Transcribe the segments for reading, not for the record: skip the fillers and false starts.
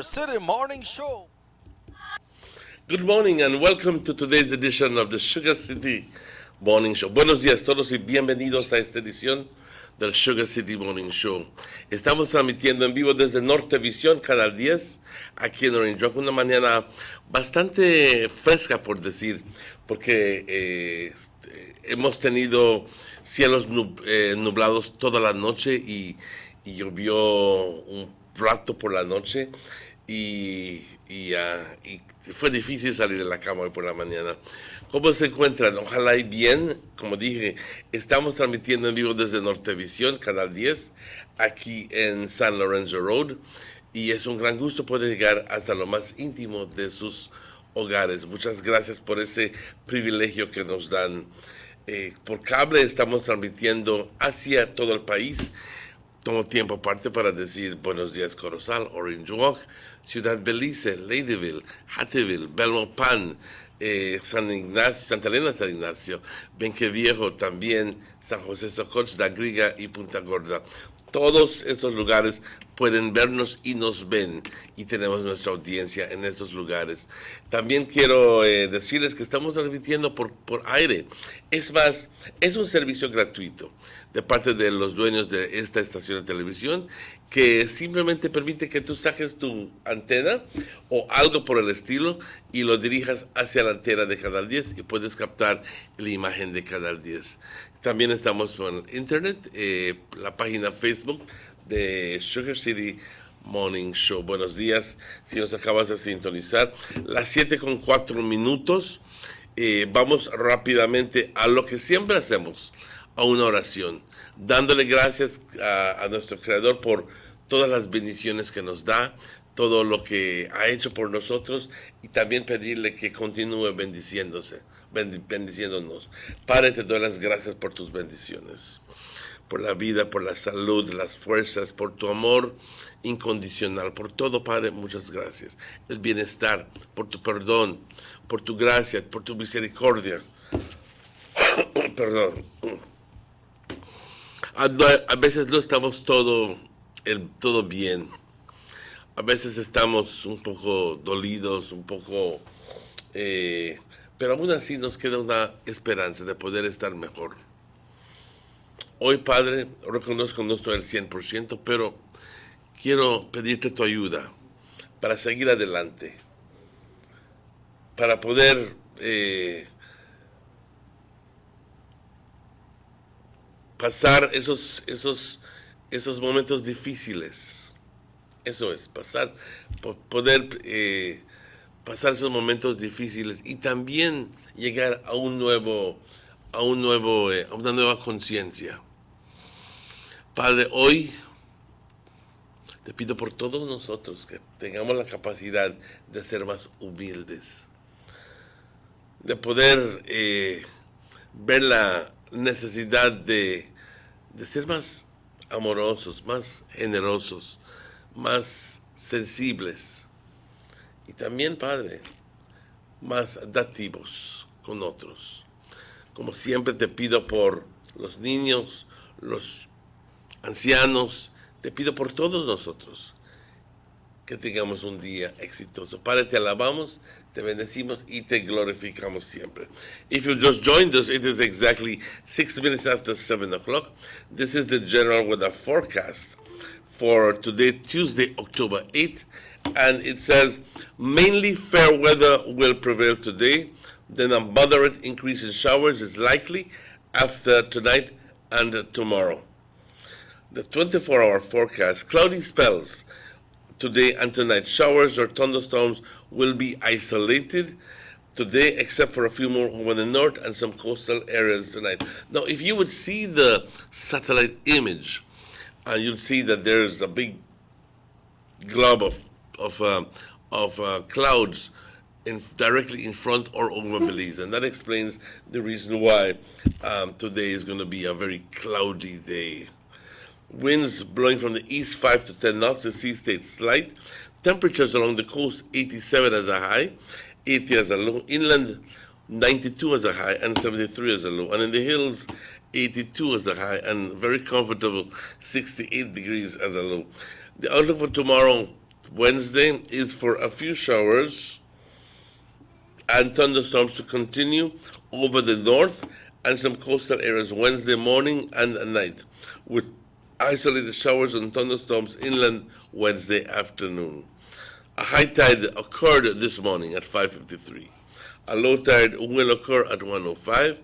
City Morning Show. Good morning and welcome to today's edition of the Sugar City Morning Show. Buenos días todos y bienvenidos a esta edición del Sugar City Morning Show. Estamos transmitiendo en vivo desde Nortevisión, Canal 10, aquí en Orange Rock, una mañana bastante fresca por decir, porque hemos tenido cielos nublados toda la noche y llovió un rato por la noche y fue difícil salir de la cama hoy por la mañana. ¿Cómo se encuentran? Ojalá y bien. Como dije, estamos transmitiendo en vivo desde Nortevisión, Canal 10, aquí en San Lorenzo Road, y es un gran gusto poder llegar hasta lo más íntimo de sus hogares. Muchas gracias por ese privilegio que nos dan. Por cable estamos transmitiendo hacia todo el país. Tomo tiempo aparte para decir buenos días Corozal, Orange Walk, Ciudad Belice, Ladyville, Hattieville, Belmopan, San Ignacio, Santa Elena, San Ignacio, Benque Viejo, también San José Sococh, La Griga y Punta Gorda. Todos estos lugares pueden vernos y nos ven, y tenemos nuestra audiencia en estos lugares. También quiero decirles que estamos transmitiendo por aire. Es más, es un servicio gratuito de parte de los dueños de esta estación de televisión, que simplemente permite que tú saques tu antena o algo por el estilo y lo dirijas hacia la antena de Canal 10 y puedes captar la imagen de Canal 10. También estamos en internet, la página Facebook de Sugar City Morning Show. Buenos días, si nos acabas de sintonizar, las 7:04. Vamos rápidamente a lo que siempre hacemos, a una oración, dándole gracias a nuestro Creador por todas las bendiciones que nos da, todo lo que ha hecho por nosotros, y también pedirle que continúe bendiciéndonos. Padre, te doy las gracias por tus bendiciones, por la vida, por la salud, las fuerzas, por tu amor incondicional, por todo, Padre, muchas gracias. El bienestar, por tu perdón, por tu gracia, por tu misericordia. Perdón. A veces no estamos todo bien. A veces estamos un poco dolidos, pero aún así nos queda una esperanza de poder estar mejor. Hoy, Padre, reconozco que no estoy al 100%, pero quiero pedirte tu ayuda para seguir adelante, para poder pasar esos momentos difíciles. Eso es, poder pasar esos momentos difíciles y también llegar a una nueva conciencia. Padre, hoy te pido por todos nosotros que tengamos la capacidad de ser más humildes, de poder ver la necesidad de ser más amorosos, más generosos, más sensibles, y también, Padre, más dativos con otros. Como siempre te pido por los niños, los ancianos, te pido por todos nosotros que tengamos un día exitoso. Padre, te alabamos, te bendecimos y te glorificamos siempre. If you just joined us, it is exactly 6 minutes after 7 o'clock. This is the general weather forecast for today, Tuesday, October 8th, and it says mainly fair weather will prevail today, then a moderate increase in showers is likely after tonight and tomorrow. The 24-hour forecast, cloudy spells today and tonight. Showers or thunderstorms will be isolated today, except for a few more over the north and some coastal areas tonight. Now, if you would see the satellite image, you'll see that there's a big glob of clouds directly in front or over Belize, and that explains the reason why today is going to be a very cloudy day. Winds blowing from the east 5 to 10 knots. The sea stays slight. Temperatures along the coast 87 as a high, 80 as a low. Inland 92 as a high and 73 as a low. And in the hills 82 as a high and very comfortable 68 degrees as a low. The outlook for tomorrow Wednesday is for a few showers and thunderstorms to continue over the north and some coastal areas Wednesday morning and at night, with isolated showers and thunderstorms inland Wednesday afternoon. A high tide occurred this morning at 5:53. A low tide will occur at 1:05.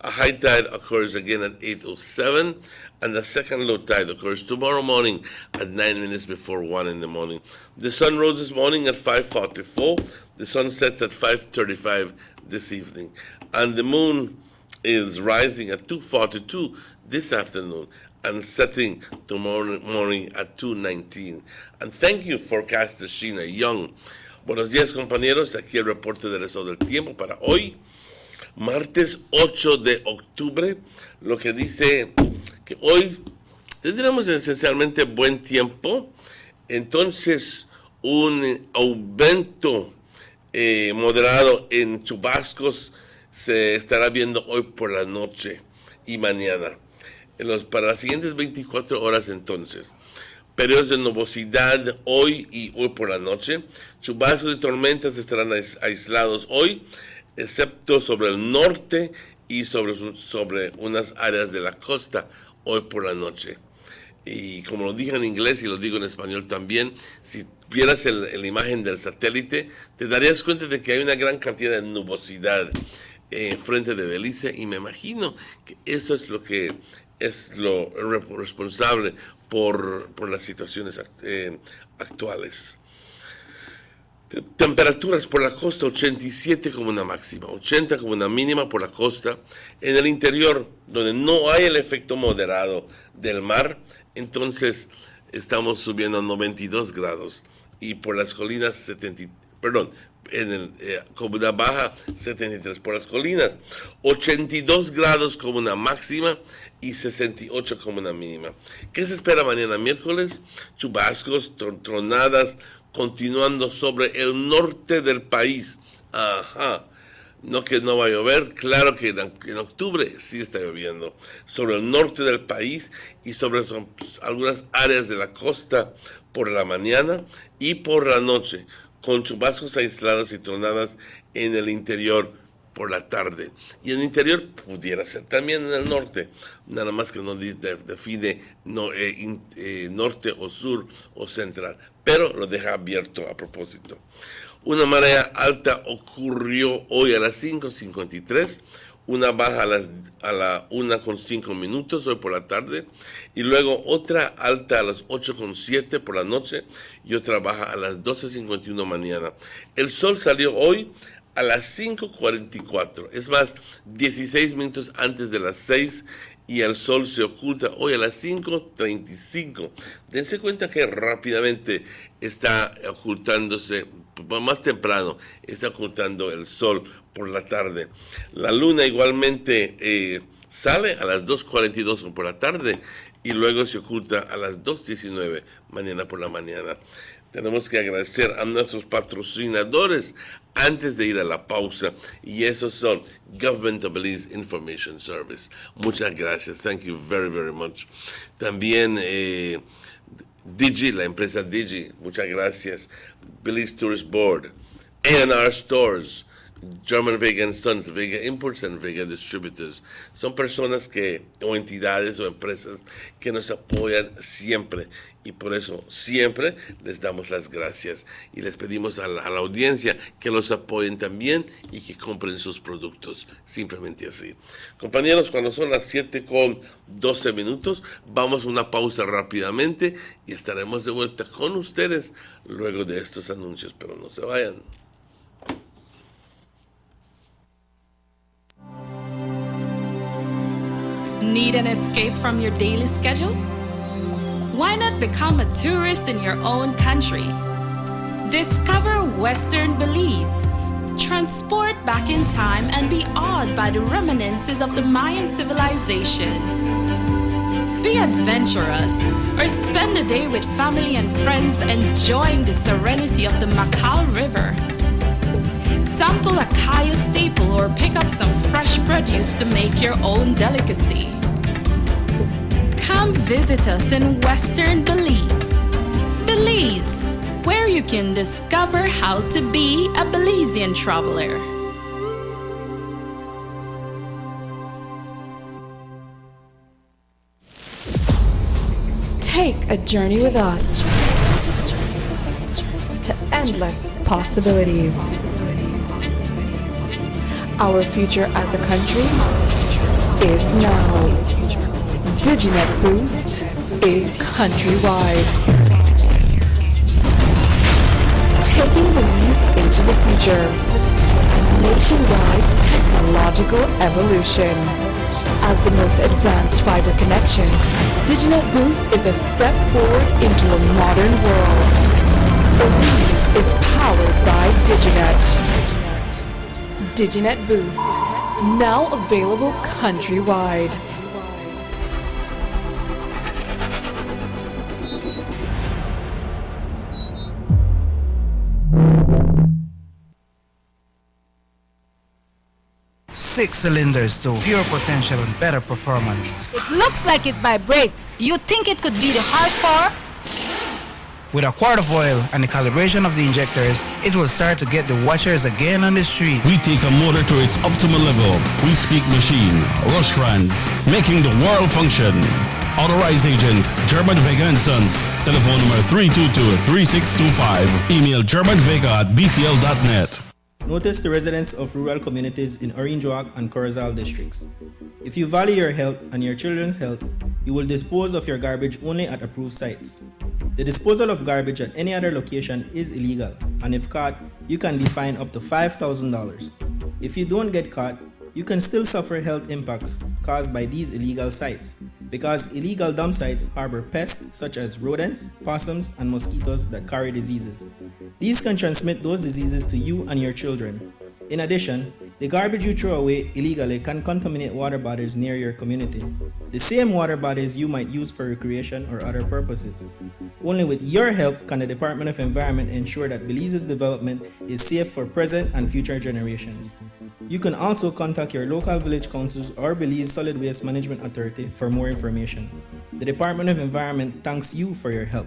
A high tide occurs again at 8:07, and the second low tide occurs tomorrow morning at 9 minutes before 1 in the morning. The sun rose this morning at 5:44. The sun sets at 5:35 this evening, and the moon is rising at 2:42 this afternoon and setting tomorrow morning at 2:19. And thank you, forecaster Sheena Young. Buenos días, compañeros. Aquí el reporte del estado del tiempo para hoy, martes 8 de octubre, lo que dice que hoy tendremos esencialmente buen tiempo, entonces un aumento moderado en chubascos se estará viendo hoy por la noche y mañana. Para las siguientes 24 horas entonces, periodos de nubosidad hoy y hoy por la noche. Chubascos y tormentas estarán aislados hoy, excepto sobre el norte y sobre unas áreas de la costa hoy por la noche. Y como lo dije en inglés y lo digo en español también, si vieras la imagen del satélite, te darías cuenta de que hay una gran cantidad de nubosidad frente de Belice, y me imagino que eso es lo que es lo responsable por las situaciones actuales. Temperaturas por la costa, 87 como una máxima, 80 como una mínima por la costa. En el interior, donde no hay el efecto moderado del mar, entonces estamos subiendo a 92 grados. Y por las colinas, comuna baja, 73 por las colinas, 82 grados como una máxima y 68 como una mínima. ¿Qué se espera mañana miércoles? Chubascos, tronadas, continuando sobre el norte del país. No que no va a llover, claro que en octubre sí está lloviendo. Sobre el norte del país y sobre algunas áreas de la costa por la mañana y por la noche, con chubascos aislados y tronadas en el interior por la tarde. Y en el interior pudiera ser también en el norte, nada más que no define norte o sur o central, pero lo deja abierto a propósito. Una marea alta ocurrió hoy a las 5:53, una baja a la 1:05 hoy por la tarde, y luego otra alta a las 8:07 por la noche y otra baja a las 12:51 mañana. El sol salió hoy a las 5:44, es más, 16 minutos antes de las 6, y el sol se oculta hoy a las 5:35. Dense cuenta que rápidamente está ocultándose, más temprano está ocultando el sol por la tarde. La luna igualmente sale a las 2:42 por la tarde y luego se oculta a las 2:19 mañana por la mañana. Tenemos que agradecer a nuestros patrocinadores antes de ir a la pausa, y esos son Government of Belize Information Service. Muchas gracias. Thank you very, very much. También Digi, la empresa Digi, muchas gracias. Belize Tourist Board, A&R Stores, German Vega & Sons, Vega Imports and Vega Distributors. Son personas o entidades o empresas que nos apoyan siempre, y por eso siempre les damos las gracias y les pedimos a la audiencia que los apoyen también y que compren sus productos, simplemente así. Compañeros, cuando son las 7:12, vamos a una pausa rápidamente y estaremos de vuelta con ustedes luego de estos anuncios, pero no se vayan. Need an escape from your daily schedule? Why not become a tourist in your own country? Discover Western Belize. Transport back in time and be awed by the reminiscences of the Mayan civilization. Be adventurous or spend a day with family and friends enjoying the serenity of the Macau River. Sample a kaya staple or pick up some fresh produce to make your own delicacy. Come visit us in Western Belize. Belize, where you you can discover how to be a Belizean traveler. Take a journey with us to endless possibilities. Our future as a country is now. DigiNet Boost is countrywide. Taking Belize into the future. A nationwide technological evolution. As the most advanced fiber connection, DigiNet Boost is a step forward into a modern world. Belize is powered by DigiNet. DigiNet Boost, now available countrywide. Six cylinders to pure potential and better performance. It looks like it vibrates. You think it could be the horsepower? With a quart of oil and the calibration of the injectors, it will start to get the watchers again on the street. We take a motor to its optimal level. We speak machine, rush runs, making the world function. Authorized agent, German Vega & Sons. Telephone number 322-3625. Email germanvega@btl.net. Notice the residents of rural communities in Orinjoak and Corozal districts. If you value your health and your children's health, you will dispose of your garbage only at approved sites. The disposal of garbage at any other location is illegal, and if caught, you can be fined up to $5,000. If you don't get caught, you can still suffer health impacts caused by these illegal sites, because illegal dump sites harbor pests such as rodents, possums, and mosquitoes that carry diseases. These can transmit those diseases to you and your children. In addition, the garbage you throw away illegally can contaminate water bodies near your community, the same water bodies you might use for recreation or other purposes. Only with your help can the Department of Environment ensure that Belize's development is safe for present and future generations. You can also contact your local village councils or Belize Solid Waste Management Authority for more information. The Department of Environment thanks you for your help.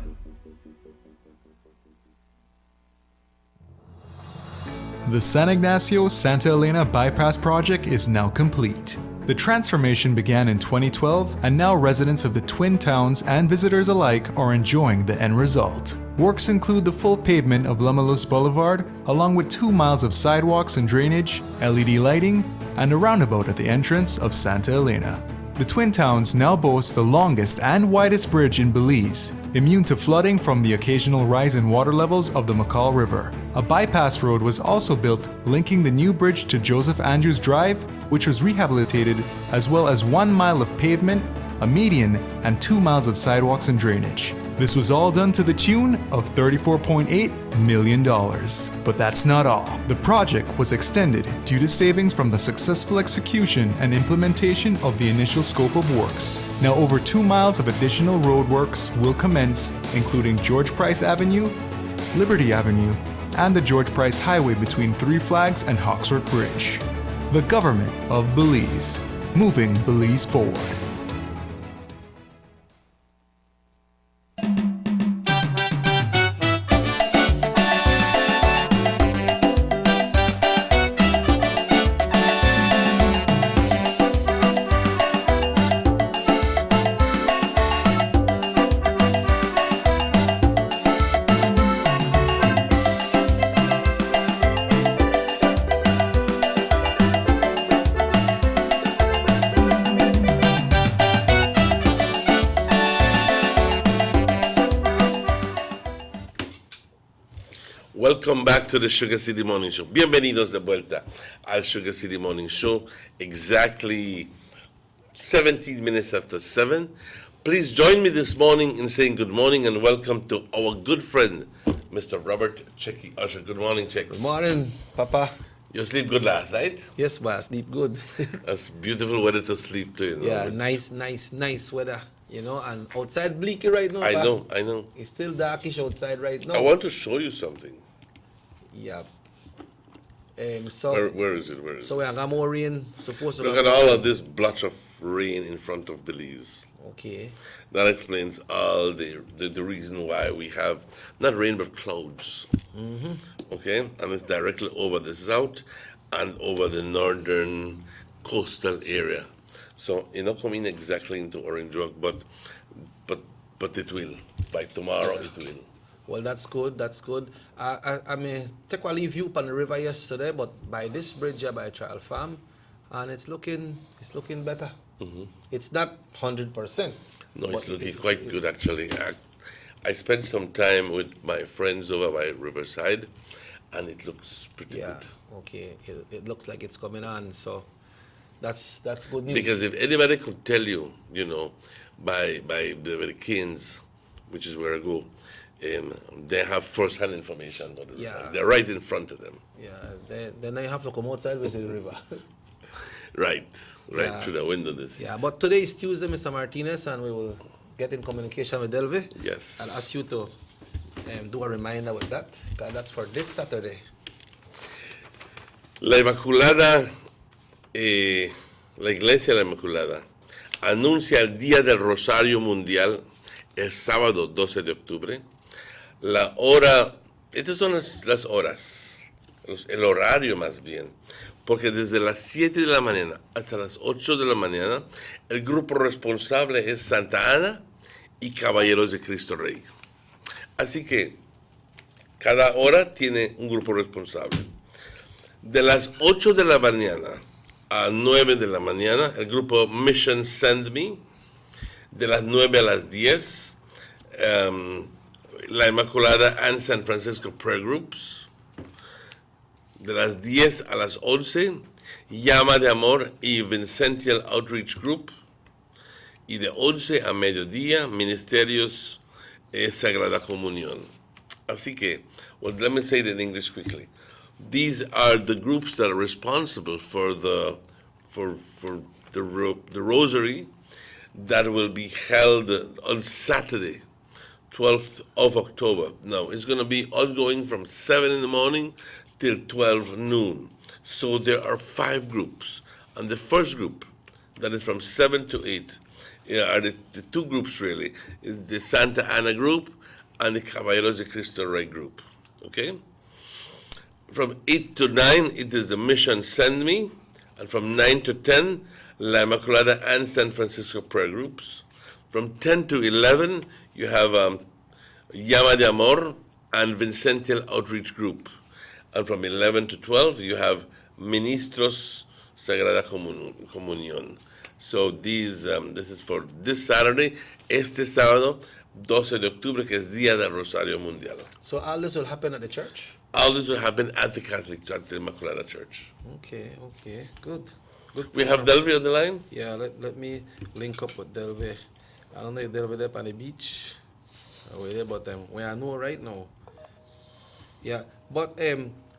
The San Ignacio-Santa Elena Bypass Project is now complete. The transformation began in 2012, and now residents of the Twin Towns and visitors alike are enjoying the end result. Works include the full pavement of Lamalus Boulevard, along with 2 miles of sidewalks and drainage, LED lighting, and a roundabout at the entrance of Santa Elena. The Twin Towns now boast the longest and widest bridge in Belize, immune to flooding from the occasional rise in water levels of the McCall River. A bypass road was also built linking the new bridge to Joseph Andrews Drive, which was rehabilitated, as well as 1 mile of pavement, a median, and 2 miles of sidewalks and drainage. This was all done to the tune of $34.8 million. But that's not all. The project was extended due to savings from the successful execution and implementation of the initial scope of works. Now over 2 miles of additional roadworks will commence, including George Price Avenue, Liberty Avenue, and the George Price Highway between Three Flags and Hawksworth Bridge. The government of Belize, moving Belize forward. Welcome back to the Sugar City Morning Show. Bienvenidos de vuelta al Sugar City Morning Show. Exactly 17 minutes after 7. Please join me this morning in saying good morning and welcome to our good friend, Mr. Robert Checky Usher. Good morning, Checks. Good morning, Papa. You sleep good last night? Yes, but I sleep good. That's beautiful weather to sleep to, you know. Yeah, nice weather, you know, and outside bleaky right now. I know. It's still darkish outside right now. I want to show you something. Yeah. Where is it? So we have more rain supposed to Look at all of this blotch of rain in front of Belize. Okay. That explains all the reason why we have not rain but clouds. Okay, and it's directly over the south and over the northern coastal area. So it's not coming exactly into Orange Walk, but it will. By tomorrow, it will. Well, that's good. That's good. I mean, take a leave view on the river yesterday, but by this bridge here by Trial Farm, and it's looking better. It's not 100%. No, it's looking quite good actually. I spent some time with my friends over by Riverside, and it looks pretty good. Okay. It looks like it's coming on, so that's good news. Because if anybody could tell you, by the Canes, which is where I go, they have first-hand information. They're right in front of them. Yeah, then I have to come outside with the river. Right through the window this year. Yeah, but today is Tuesday, Mr. Martinez, and we will get in communication with Delve. Yes. I'll ask you to do a reminder with that, because that's for this Saturday. La Inmaculada, la Iglesia de la Inmaculada, anuncia el Día del Rosario Mundial el sábado 12 de octubre. La hora, estas son las horas, el horario más bien, porque desde las 7 de la mañana hasta las 8 de la mañana, el grupo responsable es Santa Ana y Caballeros de Cristo Rey. Así que cada hora tiene un grupo responsable. De las 8 de la mañana a 9 de la mañana, el grupo Mission Send Me. De las 9 a las 10, la Inmaculada and San Francisco Prayer Groups. De las 10 a las 11, Llama de Amor y Vincential Outreach Group. Y de 11 a mediodía, Ministerios Sagrada Comunión. Así que, well, let me say it in English quickly. These are the groups that are responsible for the rosary that will be held on Saturday, 12th of October. Now, it's going to be ongoing from 7 in the morning till 12 noon. So there are 5 groups. And the first group, that is from 7 to 8, are the 2 groups really, is the Santa Ana group and the Caballeros de Cristo Rey group. Okay? From 8 to 9, it is the Mission Send Me. And from 9 to 10, La Inmaculada and San Francisco prayer groups. From 10 to 11, you have Llama de Amor and Vincential Outreach Group. And from 11 to 12, you have Ministros Sagrada Comunión. So this is for this Saturday, este sábado, 12 de octubre, que es Día del Rosario Mundial. So all this will happen at the church? All this will happen at the Catholic Church, at the Immaculada Church. Okay, good. We have Delve on the line? Yeah, let me link up with Delve. I don't know if Delve there on the beach or where, but we are know right now. Yeah, but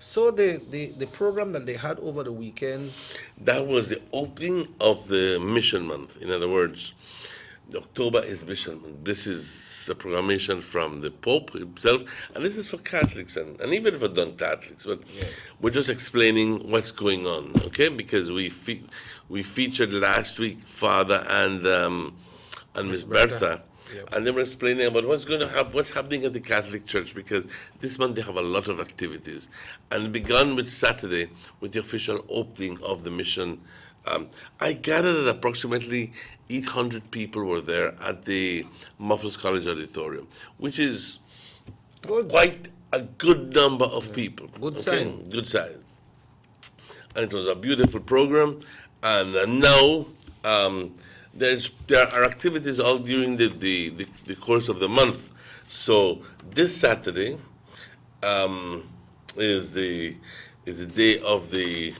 so the program that they had over the weekend. That was the opening of the mission month. In other words, October is mission month. This is a proclamation from the Pope himself, and this is for Catholics and even for non-Catholics. But we're just explaining what's going on, okay? Because we featured last week Father and Miss Bertha. Yep. And they were explaining about what's happening at the Catholic Church, because this month they have a lot of activities, and it began with Saturday with the official opening of the mission. I gathered that approximately 800 people were there at the Muffles College Auditorium, which is quite a good number of people. Good sign. Good sign. And it was a beautiful program, and now there are activities all during the course of the month. So this Saturday is the day of the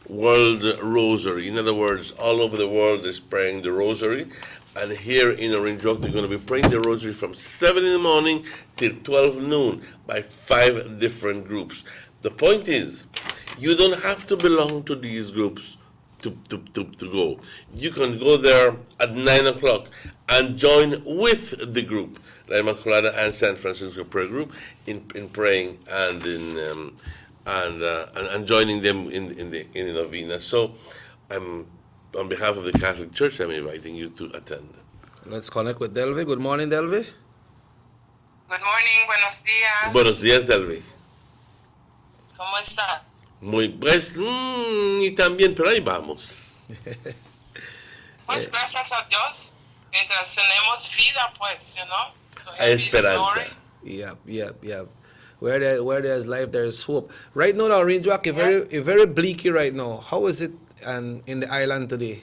World Rosary. In other words, all over the world is praying the Rosary, and here in Orange Walk they're going to be praying the Rosary from 7 in the morning till 12 noon by 5 different groups. The point is, you don't have to belong to these groups to go. You can go there at 9 o'clock and join with the group, La Inmaculada and San Francisco Prayer Group, in praying and in and joining them in the novena. So, on behalf of the Catholic Church, I'm inviting you to attend. Let's connect with Delve. Good morning, Delve. Good morning, buenos días. Buenos días, Delvi. ¿Cómo está? Muy pues, y también, pero ahí vamos. Pues gracias a Dios, mientras tenemos vida, pues, you know. to Hay Him be the glory. esperanza. Yep. Where there's life, there's hope. Right now, Orange Rock is very bleaky right now. How is it in the island today?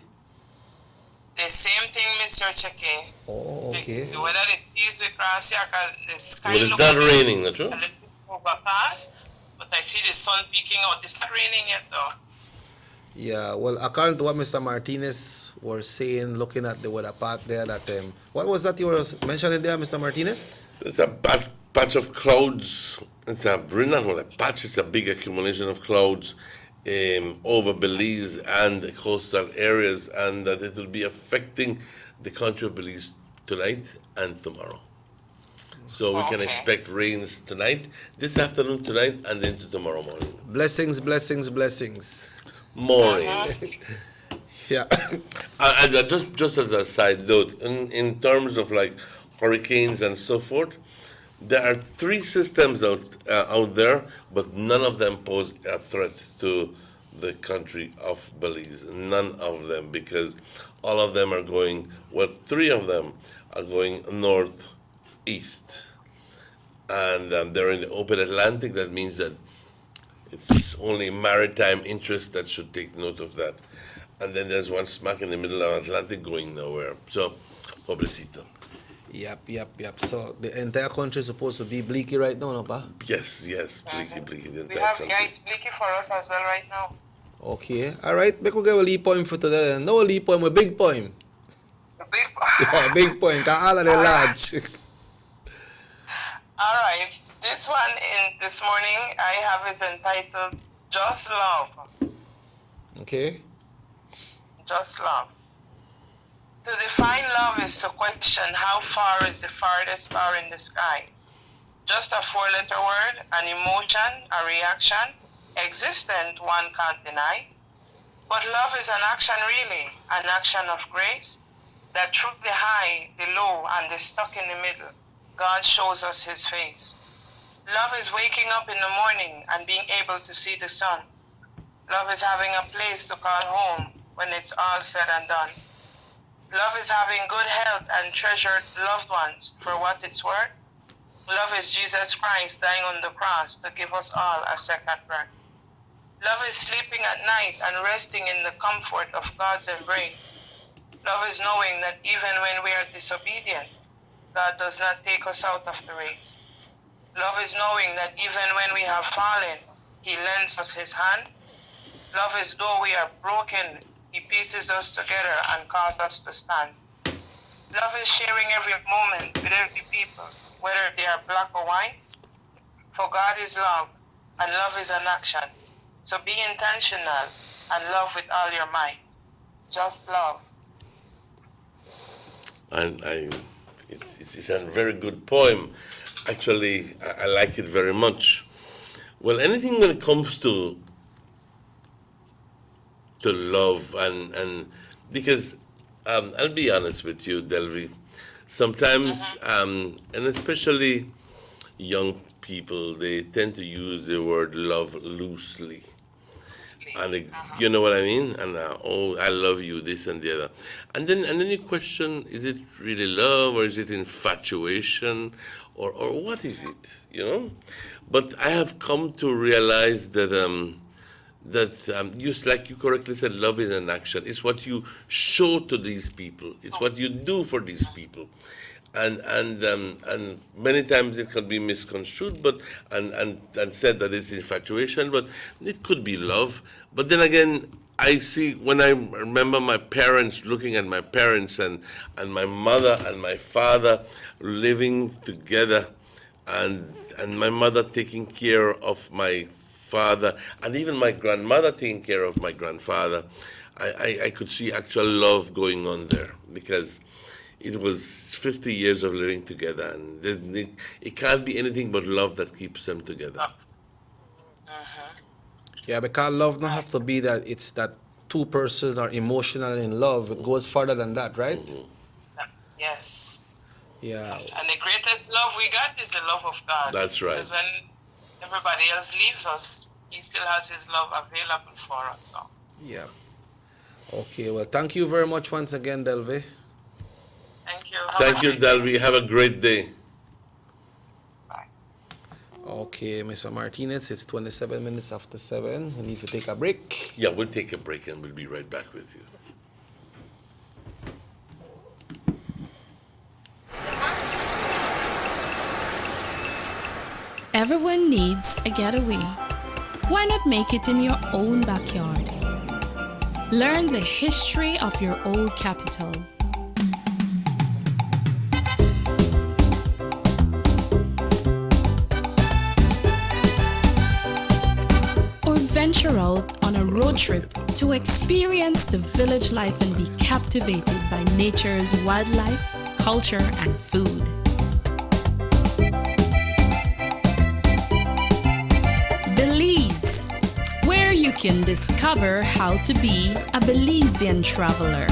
The same thing, Mr. Cheke. Oh, okay. The weather is with us here because the sky Well, it's look not a bit- raining, not true? a little overcast, but I see the sun peeking out. It's not raining yet, though. Yeah, well, according to what Mr. Martinez was saying, looking at the weather path there, that what was that you were mentioning there, Mr. Martinez? It's a patch of clouds. It's a not a patch. It's a big accumulation of clouds over Belize and the coastal areas, and that it will be affecting the country of Belize tonight and tomorrow. So we can Okay. expect rains tonight, this afternoon, tonight, and into tomorrow morning. Blessings. Morning. Yeah. And just as a side note, in terms of like hurricanes and so forth, there are 3 systems out there, but none of them pose a threat to the country of Belize. None of them, because all of them are going. Well, 3 of them are going northeast, and they're in the open Atlantic. That means that it's only maritime interest that should take note of that. And then there's one smack in the middle of Atlantic going nowhere. So, pobrecito. Yep. So the entire country is supposed to be bleaky right now, no, pa? Yes, bleaky, the We entire have, country. it's bleaky for us as well right now. Okay. All right. We could give a lead poem for today. No lead poem, a big poem. The big Yeah, big poem. Cause all of the large. All right. This one this morning I have is entitled Just Love. Okay. Just love. To define love is to question how far is the farthest star in the sky. Just a 4-letter word, an emotion, a reaction, existent, one can't deny. But love is an action really, an action of grace, that through the high, the low, and the stuck in the middle, God shows us his face. Love is waking up in the morning and being able to see the sun. Love is having a place to call home when it's all said and done. Love is having good health and treasured loved ones for what it's worth. Love is Jesus Christ dying on the cross to give us all a second breath. Love is sleeping at night and resting in the comfort of God's embrace. Love is knowing that even when we are disobedient, God does not take us out of the race. Love is knowing that even when we have fallen, he lends us his hand. Love is though we are broken, he pieces us together and causes us to stand. Love is sharing every moment with every people, whether they are black or white. For God is love, and love is an action. So be intentional and love with all your might. Just love. And it's a very good poem. Actually, I like it very much. Well, anything when it comes to love and because I'll be honest with you, Delvi. Sometimes, and especially young people, they tend to use the word love loosely. And you know what I mean? And oh, I love you, this and the other. And then you question: is it really love, or is it infatuation, or what is it? You know? But I have come to realize that just like you correctly said, love is an action. It's what you show to these people. It's what you do for these people. And many times it can be misconstrued, but and said that it's infatuation, but it could be love. But then again, I see when I remember my parents, looking at my parents and my mother and my father living together, and my mother taking care of my father, and even my grandmother taking care of my grandfather, I could see actual love going on there, because it was 50 years of living together, and it can't be anything but love that keeps them together. Yeah, because love don't have to be that it's that two persons are emotional in love. It goes further than that, right? Yes. Yeah. And the greatest love we got is the love of God. That's right. Because when everybody else leaves us, He still has His love available for us. So. Yeah. Okay, well, thank you very much once again, Delve. Thank you. Thank you, Delvi. Have a great day. Bye. Okay, Mr. Martinez, it's 27 minutes after 7. We need to take a break. Yeah, we'll take a break and we'll be right back with you. Everyone needs a getaway. Why not make it in your own backyard? Learn the history of your old capital. Or venture out on a road trip to experience the village life and be captivated by nature's wildlife, culture, and food. Belize, where you can discover how to be a Belizean traveler.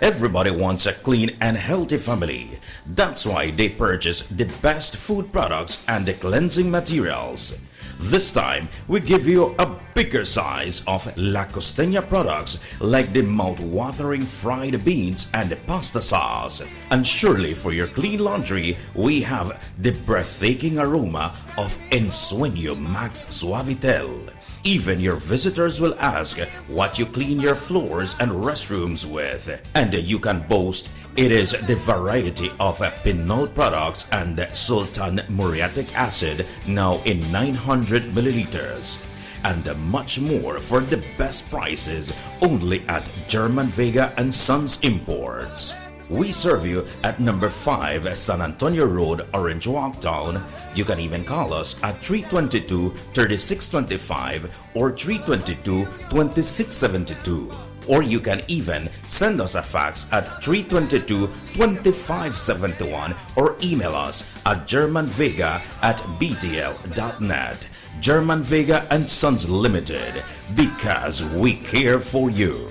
Everybody wants a clean and healthy family. That's why they purchase the best food products and the cleansing materials. This time, we give you a bigger size of La Costeña products like the mouth-watering fried beans and the pasta sauce. And surely for your clean laundry, we have the breathtaking aroma of Ensueño Max Suavitel. Even your visitors will ask what you clean your floors and restrooms with. And you can boast it is the variety of Pinol products and Sultan muriatic acid now in 900 milliliters. And much more for the best prices only at German Vega and Sons Imports. We serve you at number 5 San Antonio Road, Orange Walk Town. You can even call us at 322-3625 or 322-2672. Or you can even send us a fax at 322-2571 or email us at germanvega@btl.net. German Vega and Sons Limited, because we care for you.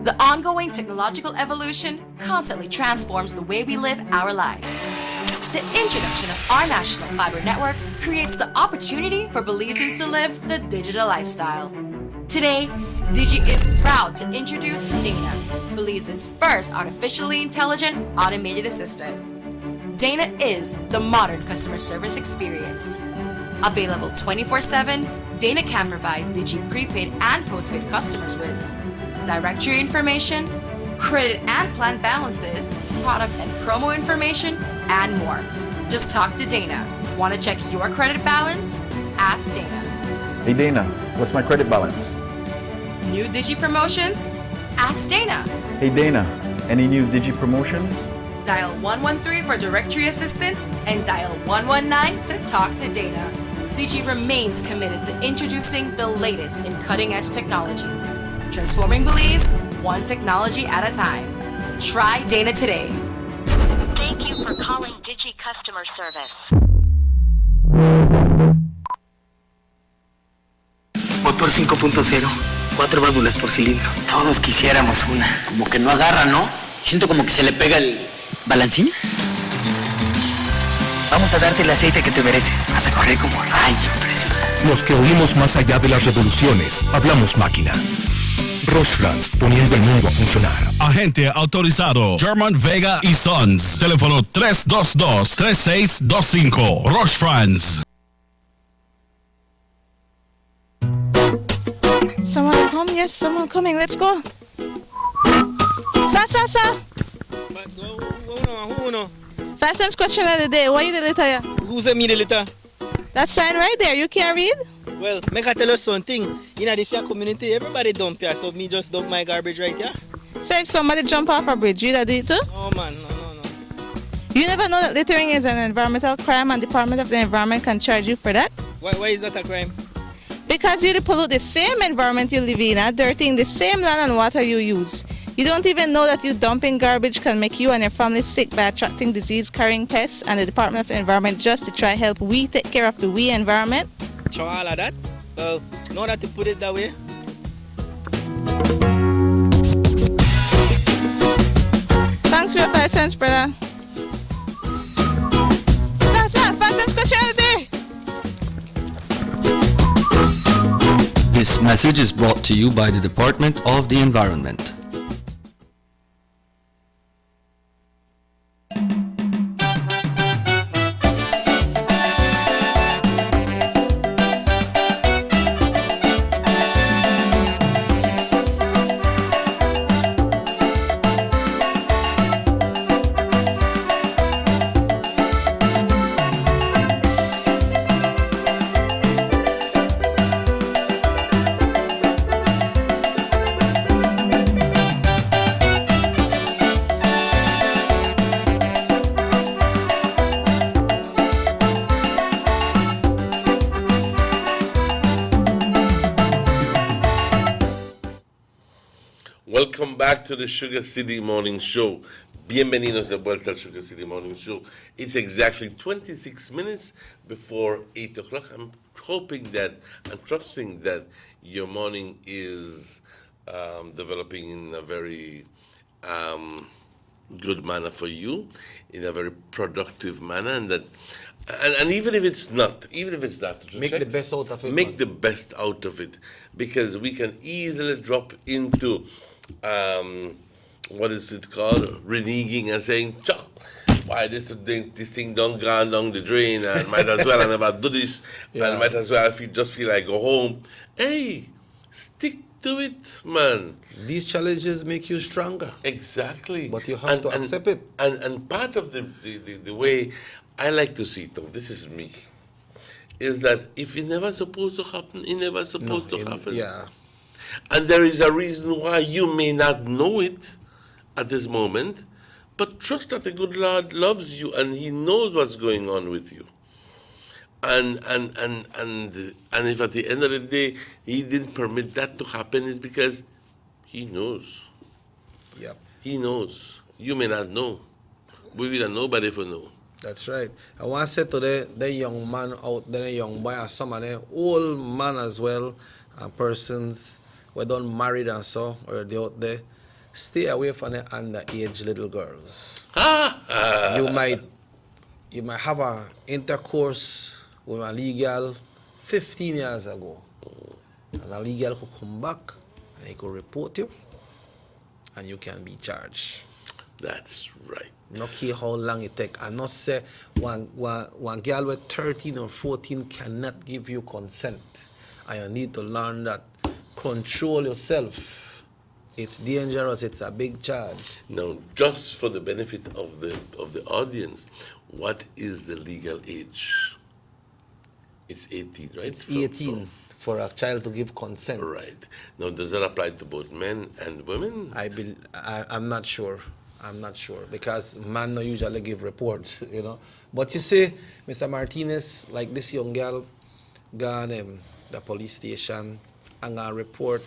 The ongoing technological evolution constantly transforms the way we live our lives. The introduction of our national fiber network creates the opportunity for Belizeans to live the digital lifestyle. Today, Digi is proud to introduce Dana, Belize's first artificially intelligent automated assistant. Dana is the modern customer service experience. Available 24/7, Dana can provide Digi prepaid and postpaid customers with directory information, credit and plan balances, product and promo information, and more. Just talk to Dana. Want to check your credit balance? Ask Dana. Hey Dana, what's my credit balance? New Digi promotions? Ask Dana. Hey Dana, any new Digi promotions? Dial 113 for directory assistance and dial 119 to talk to Dana. Digi remains committed to introducing the latest in cutting-edge technologies. Transforming Belize, one technology at a time. Try Dana today. Thank you for calling Digi Customer Service. Motor 5.0, 4 válvulas por cilindro. Todos quisiéramos una. Como que no agarra, ¿no? Siento como que se le pega el balancín. Vamos a darte el aceite que te mereces. Vas a correr como rayo, preciosa. Los que oímos más allá de las revoluciones, hablamos máquina. Rosfrans, poniendo el mundo a funcionar. Agente autorizado German Vega y Sons. Teléfono 322-3625. Rosfrans. Someone home? Yes, someone coming. Let's go. Sa. Fastest question of the day. Why you the letter? Who sent me the letter? That sign right there. You can't read? Well, make I tell you something. In this community, everybody dump here, so me just dump my garbage right here. So if somebody jump off a bridge, you that do it too? Oh man, no. You never know that littering is an environmental crime and Department of the Environment can charge you for that? Why is that a crime? Because you pollute the same environment you live in, dirtying the same land and water you use. You don't even know that you dumping garbage can make you and your family sick by attracting disease-carrying pests, and the Department of the Environment just to try help we take care of the we environment. So all of that? Well, now that you put it that way, Thanks for your 5 cents, brother. That's that. 5 cents question of the day. This message is brought to you by the Department of the Environment. Welcome back to the Sugar City Morning Show. Bienvenidos de vuelta al Sugar City Morning Show. It's exactly 26 minutes before 8 o'clock. I'm hoping that and trusting that your morning is developing in a very good manner for you, in a very productive manner, and that, and even if it's not, make the best out of it. Make the best out of it, because we can easily drop into what is it called, reneging and saying, why this thing don't go down the drain, and might as well I never do this, and might as well just feel like go home. Hey, stick to it, man. These challenges make you stronger. Exactly. But you have to accept it. And part of the way I like to see it, though, this is me, is that if it's never supposed to happen, it's never supposed to happen. Yeah. And there is a reason why you may not know it at this moment, but trust that the good Lord loves you and He knows what's going on with you. And if at the end of the day He didn't permit that to happen, it's because He knows. Yep. He knows. You may not know. We will nobody for know. That's right. I want to say to the young man out there, young boy, or some of them old man as well, and persons who don't married and so, or they out there, stay away from the underage little girls. You might have a intercourse with a legal 15 years ago, and a legal could come back and he could report you, and you can be charged. That's right. Not care how long it take. And not say one girl with 13 or 14 cannot give you consent. And you need to learn that. Control yourself. It's dangerous. It's a big charge. Now, just for the benefit of the audience, what is the legal age? It's 18, right? It's 18 for a child to give consent. Right. Now, does that apply to both men and women? I'm not sure. I'm not sure, because man don't usually give reports, you know. But you see, Mr. Martinez, like this young girl, gone the police station and a report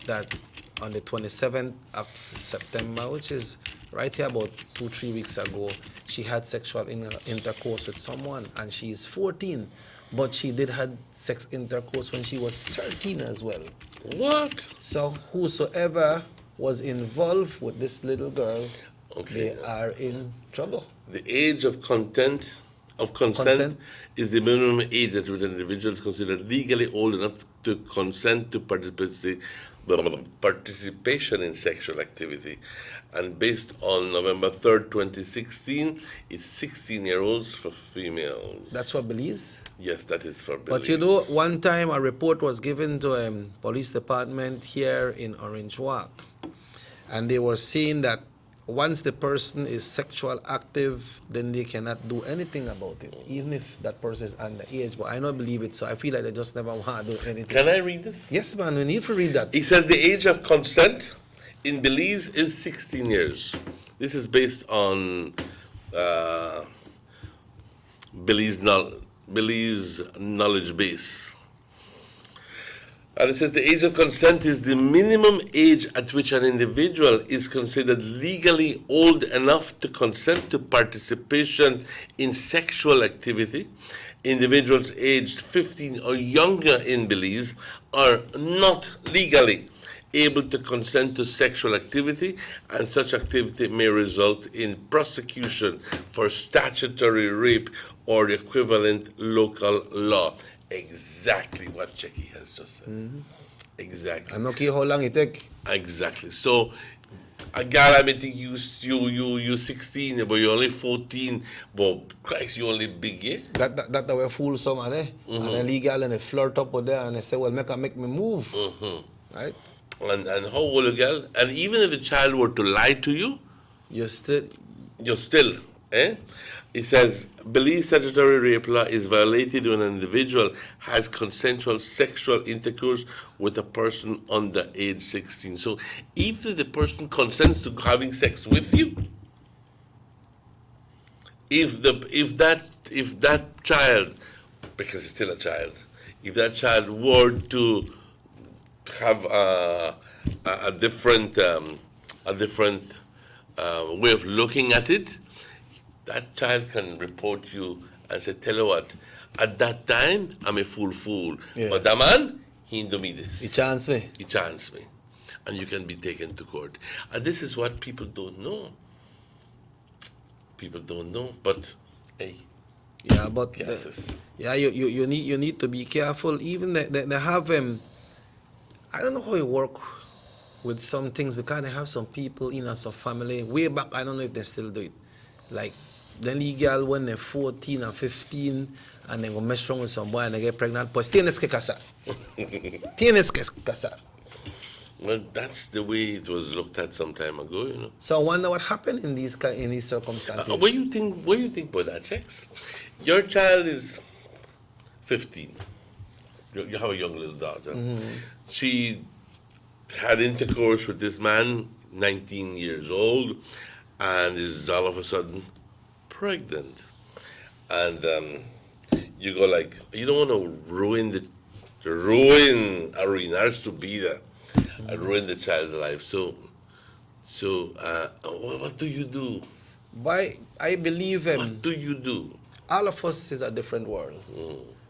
that on the 27th of September, which is right here about 2-3 weeks ago, she had sexual intercourse with someone, and she's 14, but she did had sex intercourse when she was 13 as well. What? So whosoever was involved with this little girl, they are in trouble. The age of consent is the minimum age at which an individual is considered legally old enough to consent to participation in sexual activity. And based on November 3rd, 2016, it's 16-year-olds for females. That's for Belize? Yes, that is for Belize. But you know, one time a report was given to police department here in Orange Walk, and they were saying that once the person is sexual active, then they cannot do anything about it, even if that person is underage. But I don't believe it, so I feel like they just never want to do anything. Can I read this? Yes, man, we need to read that. It says the age of consent in Belize is 16 years. This is based on Belize knowledge base. And it says the age of consent is the minimum age at which an individual is considered legally old enough to consent to participation in sexual activity. individuals aged 15 or younger in Belize are not legally able to consent to sexual activity, and such activity may result in prosecution for statutory rape or the equivalent local law. Exactly what Checky has just said. Exactly. And okay, how long it take? Exactly. So, a girl, I mean, think you 16, but you're only 14, but Christ, you only big, yeah? That way fool someone, eh? And illegal and they flirt up with there and they say, well, make me move. Right? And how old a girl? And even if the child were to lie to you, you're still, eh? It says, Belize statutory rape law is violated when an individual has consensual sexual intercourse with a person under age 16. So if the person consents to having sex with you, if that child, because it's still a child, if that child were to have a different way of looking at it, that child can report you and say, tell you what, at that time, I'm a fool. Yeah. But the man, he do me this. He chance me. He chance me. And you can be taken to court. And this is what people don't know. People don't know, but hey. Yeah, but you need to be careful. Even they have I don't know how it work with some things, because they have some people in some family way back. I don't know if they still do it. Like the legal when they're 14 or 15 and they go mess around with some boy and they get pregnant, pues tienes que casar. Tienes que casar. Well, that's the way it was looked at some time ago, you know. So I wonder what happened in these circumstances. What do you think about that, Checks? Your child is 15. You have a young little daughter. She had intercourse with this man, 19 years old, and is all of a sudden pregnant. And you go like, you don't want to ruin arruinar su vida, ruin the child's life. So what do you do? I believe what do you do? All of us is a different world.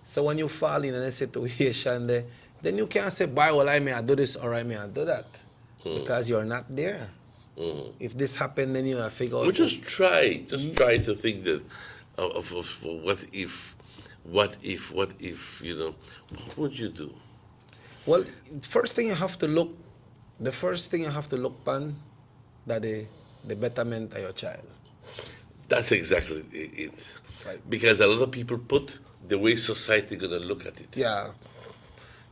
So when you fall in a situation there, then you can't say, boy, well, I may do this or I may do that. Because you're not there. If this happened, then you have to figure out. Well, just try to think that of what if, you know, what would you do? Well, the first thing you have to look upon that the betterment of your child. That's exactly it. Right. Because a lot of people put the way society gonna look at it. Yeah.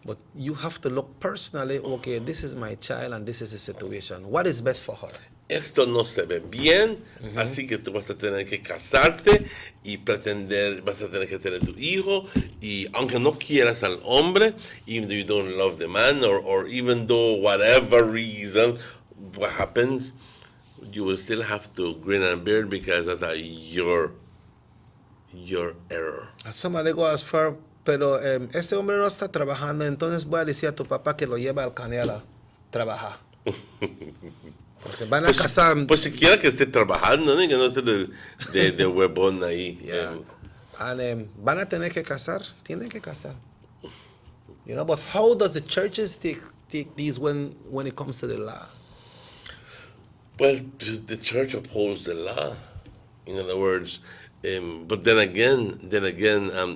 But you have to look personally, okay, this is my child and this is the situation. What is best for her? Esto no se ve bien, así que tú vas a tener que casarte y vas a tener que tener tu hijo, y aunque no quieras al hombre, even though you don't love the man, or even though whatever reason, what happens, you will still have to grin and bear it because that's your error. Somebody go as far, pero ese hombre no está trabajando, entonces voy a decir a tu papá que lo lleve al Canela trabajar. Se van a casar. Pues siquiera que esté trabajando, ¿no? Que no esté de huevón ahí. Yeah. And van a tener que casar, tienen que casar. You know, but how does the churches take these when it comes to the law? Well, the church upholds the law. In other words, but then again,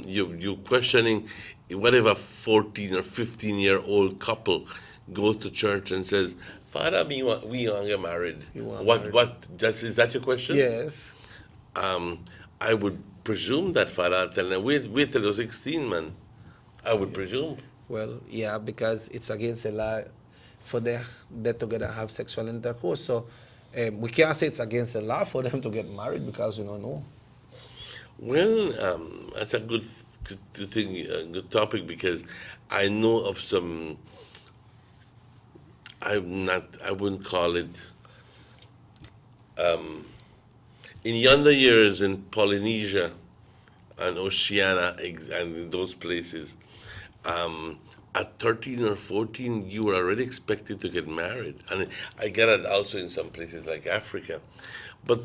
you're questioning what if a 14 or 15-year-old couple goes to church and says, Father, we want to get married. Is that your question? Yes. I would presume that Father tell them, wait till you're 16, man. I would presume. Well, yeah, because it's against the law for them to have sexual intercourse. So we can't say it's against the law for them to get married because we don't know. Well, that's a good thing, a good topic, because I know of some. I wouldn't call it. In yonder years in Polynesia and Oceania and in those places, at 13 or 14, you were already expected to get married. And I get it also in some places like Africa. But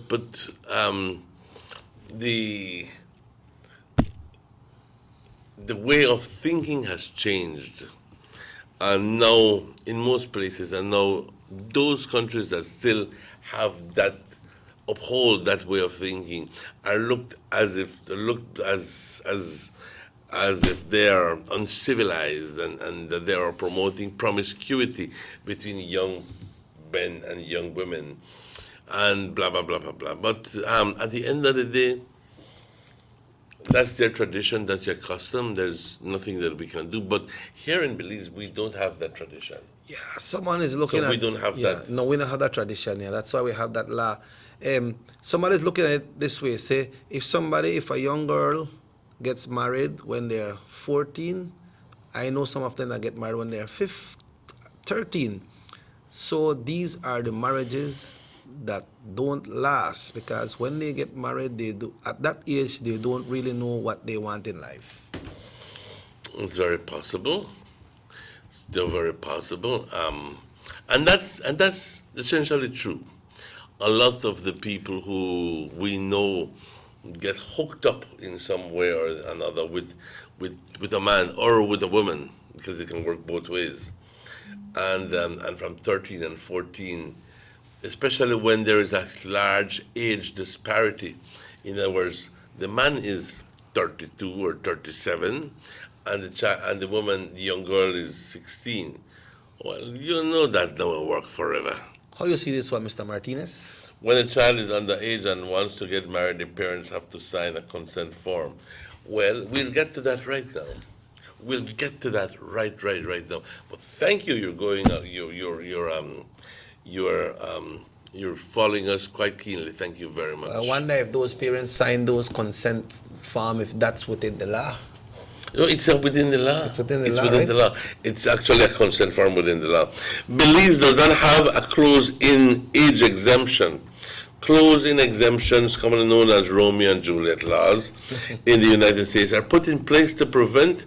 the way of thinking has changed. And now, in most places, and now those countries that still have that, uphold that way of thinking, are looked as if they are uncivilized, and that they are promoting promiscuity between young men and young women, and blah blah blah blah blah. But at the end of the day, that's their tradition, that's their custom. There's nothing that we can do. But here in Belize, we don't have that tradition. Yeah, someone is looking So at... we don't have that. No, we don't have that tradition, yeah. That's why we have that law. Somebody's looking at it this way. Say, if a young girl gets married when they're 14, I know some of them that get married when they're 13. So these are the marriages that don't last, because when they get married, at that age they don't really know what they want in life. It's very possible. They're very possible, and that's essentially true. A lot of the people who we know get hooked up in some way or another with a man or with a woman, because it can work both ways, and from 13 and 14. Especially when there is a large age disparity. In other words, the man is 32 or 37, and the woman, the young girl, is 16. Well, you know that will work forever. How you see this one, Mr. Martinez? When a child is underage and wants to get married, the parents have to sign a consent form. Well, we'll get to that right now. We'll get to that right now. But thank you. You're going. You're following us quite keenly. Thank you very much. I wonder if those parents sign those consent form, if that's within the law. No, it's within the law. It's within the It's law, within right? the law. It's actually a consent form within the law. Belize does not have a close-in age exemption. Close-in exemptions, commonly known as Romeo and Juliet laws in the United States, are put in place to prevent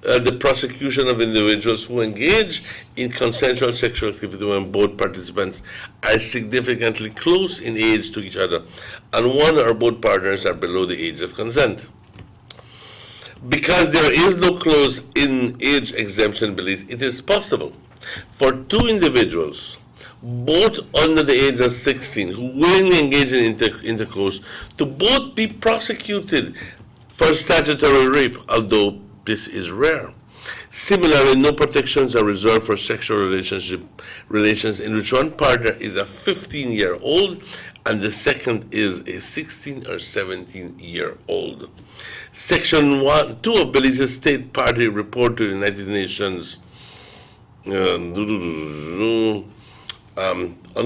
the prosecution of individuals who engage in consensual sexual activity when both participants are significantly close in age to each other and one or both partners are below the age of consent. Because there is no close-in age exemption in Belize, it is possible for two individuals, both under the age of 16, who willingly engage in intercourse, to both be prosecuted for statutory rape, although this is rare. Similarly, no protections are reserved for sexual relations in which one partner is a 15-year-old and the second is a 16 or 17-year-old. Section 2 of Belize's State Party Report to the United Nations on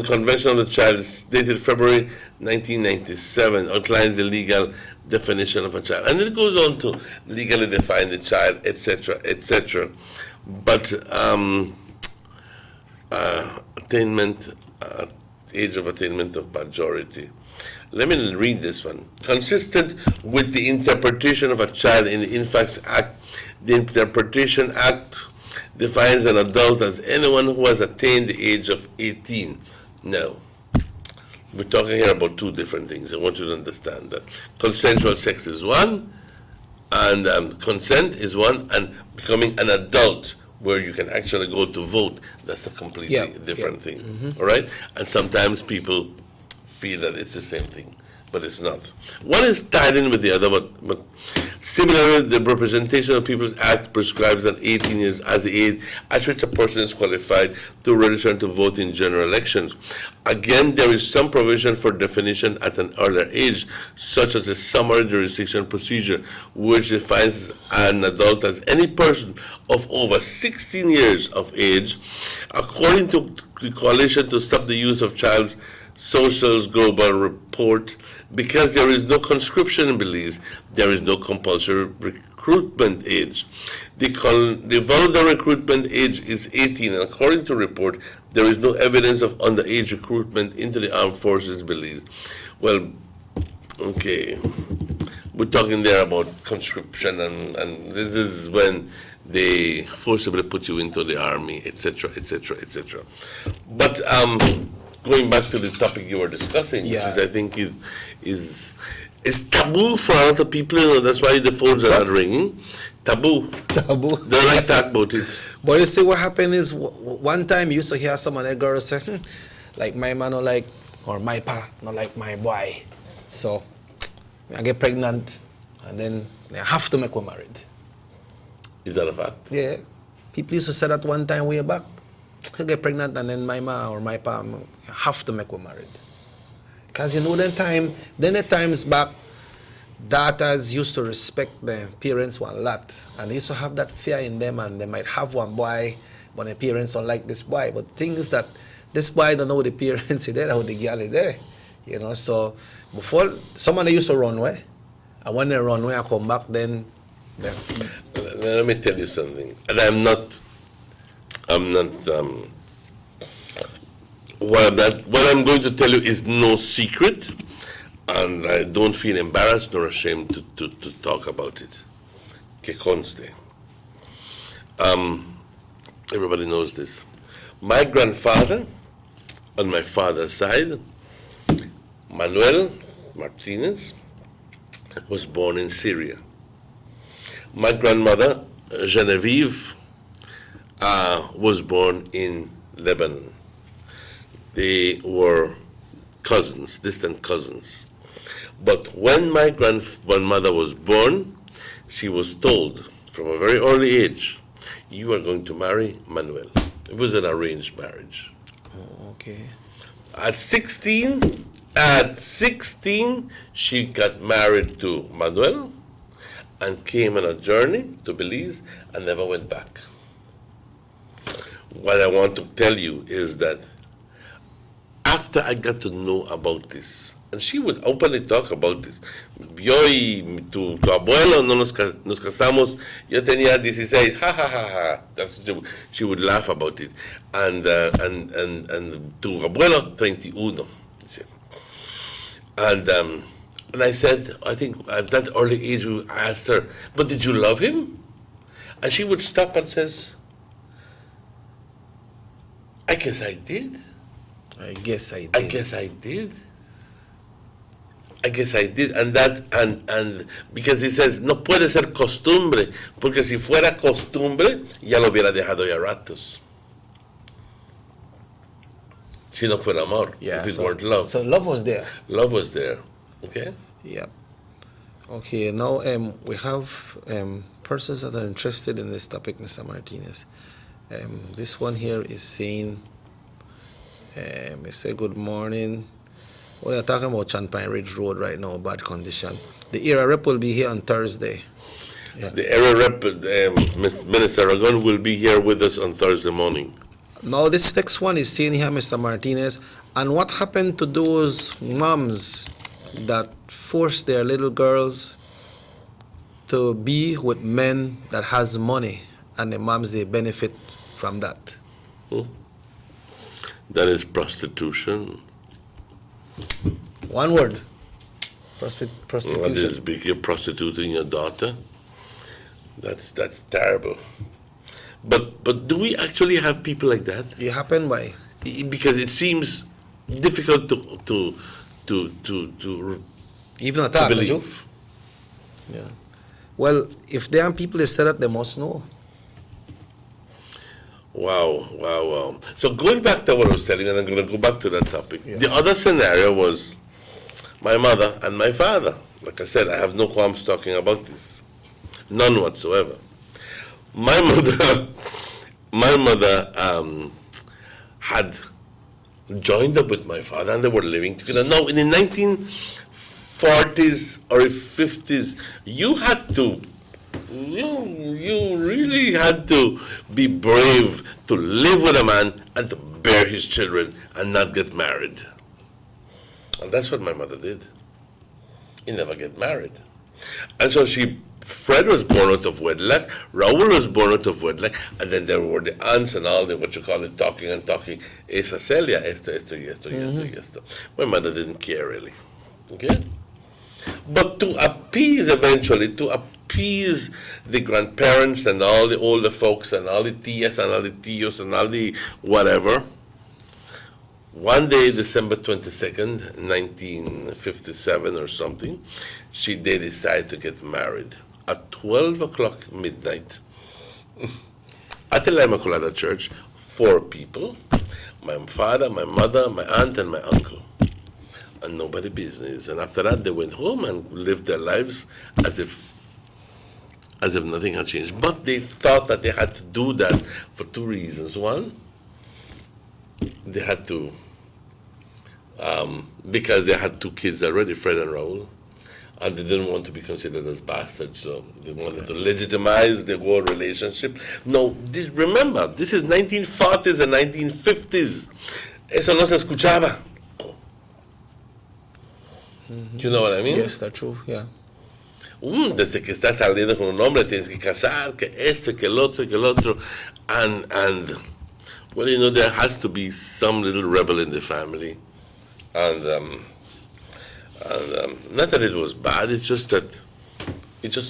Convention of the Child, dated February 1997, outlines the legal definition of a child. And it goes on to legally define the child, etc., etc. But age of attainment of majority. Let me read this one. Consistent with the interpretation of a child in the Infants Act, the Interpretation Act defines an adult as anyone who has attained the age of 18. Now, we're talking here about two different things. I want you to understand that. Consensual sex is one, and consent is one, and becoming an adult where you can actually go to vote, that's a completely different thing. Mm-hmm. All right? And sometimes people feel that it's the same thing, but it's not. One is tied in with the other, but similarly, the Representation of People's Act prescribes that 18 years as the age at which a person is qualified to register and to vote in general elections. Again, there is some provision for definition at an earlier age, such as the summary jurisdiction procedure, which defines an adult as any person of over 16 years of age. According to the Coalition to Stop the Use of Child Social's global report, because there is no conscription in Belize, there is no compulsory recruitment age. The voluntary recruitment age is 18, and according to the report, there is no evidence of underage recruitment into the armed forces in Belize. Well, okay, we're talking there about conscription, and this is when they forcibly put you into the army, etc., etc., etc. But going back to the topic you were discussing, which is, I think, is taboo for a lot of people. You know, that's why the phones are not ringing. Taboo. Taboo. They like talk about it. But you see, what happened is one time you used to hear some of the girls say, like my man no like, or my pa not like my boy. So I get pregnant and then I have to make her married. Is that a fact? Yeah. People used to say that one time way back. You get pregnant and then my ma or my pa have to make her married. Because you know the times back, daughters used to respect their parents a lot. And they used to have that fear in them and they might have one boy, but their parents don't like this boy. But things that this boy don't know the parents is there, how the girl is there. You know, so before, somebody used to run away. And when they run away and come back, then let me tell you something. And what I'm going to tell you is no secret, and I don't feel embarrassed nor ashamed to talk about it. Que conste. Everybody knows this. My grandfather, on my father's side, Manuel Martinez, was born in Syria. My grandmother, Genevieve, was born in Lebanon. They were cousins, distant cousins. But when my grandmother was born, she was told from a very early age, you are going to marry Manuel. It was an arranged marriage. Oh, okay. At 16, she got married to Manuel and came on a journey to Belize and never went back. What I want to tell you is that after I got to know about this, and she would openly talk about this. Yo y tu abuelo no nos casamos, yo tenía 16, ha ha ha ha. She would laugh about it. And tu abuelo, 21. And I said, I think at that early age, we asked her, but did you love him? And she would stop and says, I guess I did. I guess I did. I guess I did. I guess I did. And because he says, no puede ser costumbre, porque si fuera costumbre, ya lo hubiera dejado ya ratos. Si no fuera amor, if it weren't love. So love was there. Love was there. Okay? Yeah. Okay, now we have persons that are interested in this topic, Mr. Martinez. This one here is saying, we say good morning. We are talking about Champagne Ridge Road right now, bad condition. The area rep will be here on Thursday. Yeah. The area rep, Minister Aragon, will be here with us on Thursday morning. Now this next one is saying here, Mr. Martinez, and what happened to those moms that force their little girls to be with men that has money, and the moms, they benefit from that? That is prostitution. One word. Prostitution. What is you're prostituting your daughter? That's terrible. But do we actually have people like that? It happened by because it seems difficult to even attack, to believe. Yeah. Well, if there are people that set up, they must know. Wow. So going back to what I was telling you, and I'm going to go back to that topic. Yeah. The other scenario was my mother and my father. Like I said, I have no qualms talking about this. None whatsoever. My mother had joined up with my father, and they were living together. Now, in the 1940s or 50s, you really had to be brave to live with a man and to bear his children and not get married. And that's what my mother did. He never get married. And so Fred was born out of wedlock, Raul was born out of wedlock, and then there were the aunts and all the, what you call it, talking. Esa Celia, esto. My mother didn't care really. Okay? But to appease the grandparents and all the older folks and all the tias and all the tios and all the whatever, one day, December 22nd, 1957 or something, they decided to get married. at 12 o'clock midnight at the Lima Colada Church, 4 people, my father, my mother, my aunt, and my uncle, and nobody business. And after that, they went home and lived their lives as if nothing had changed. But they thought that they had to do that for 2 reasons. One, they had to, because they had 2 kids already, Fred and Raul, and they didn't want to be considered as bastards, so they wanted to legitimize the whole relationship. No, remember, this is 1940s and 1950s. Eso no se escuchaba. You know what I mean? Yes, that's true, yeah. Desde que estás saliendo con un hombre, tienes que casar, que esto, que el otro, que el otro. And well, you know, there has to be some little rebel in the family. And not that it was bad, it's just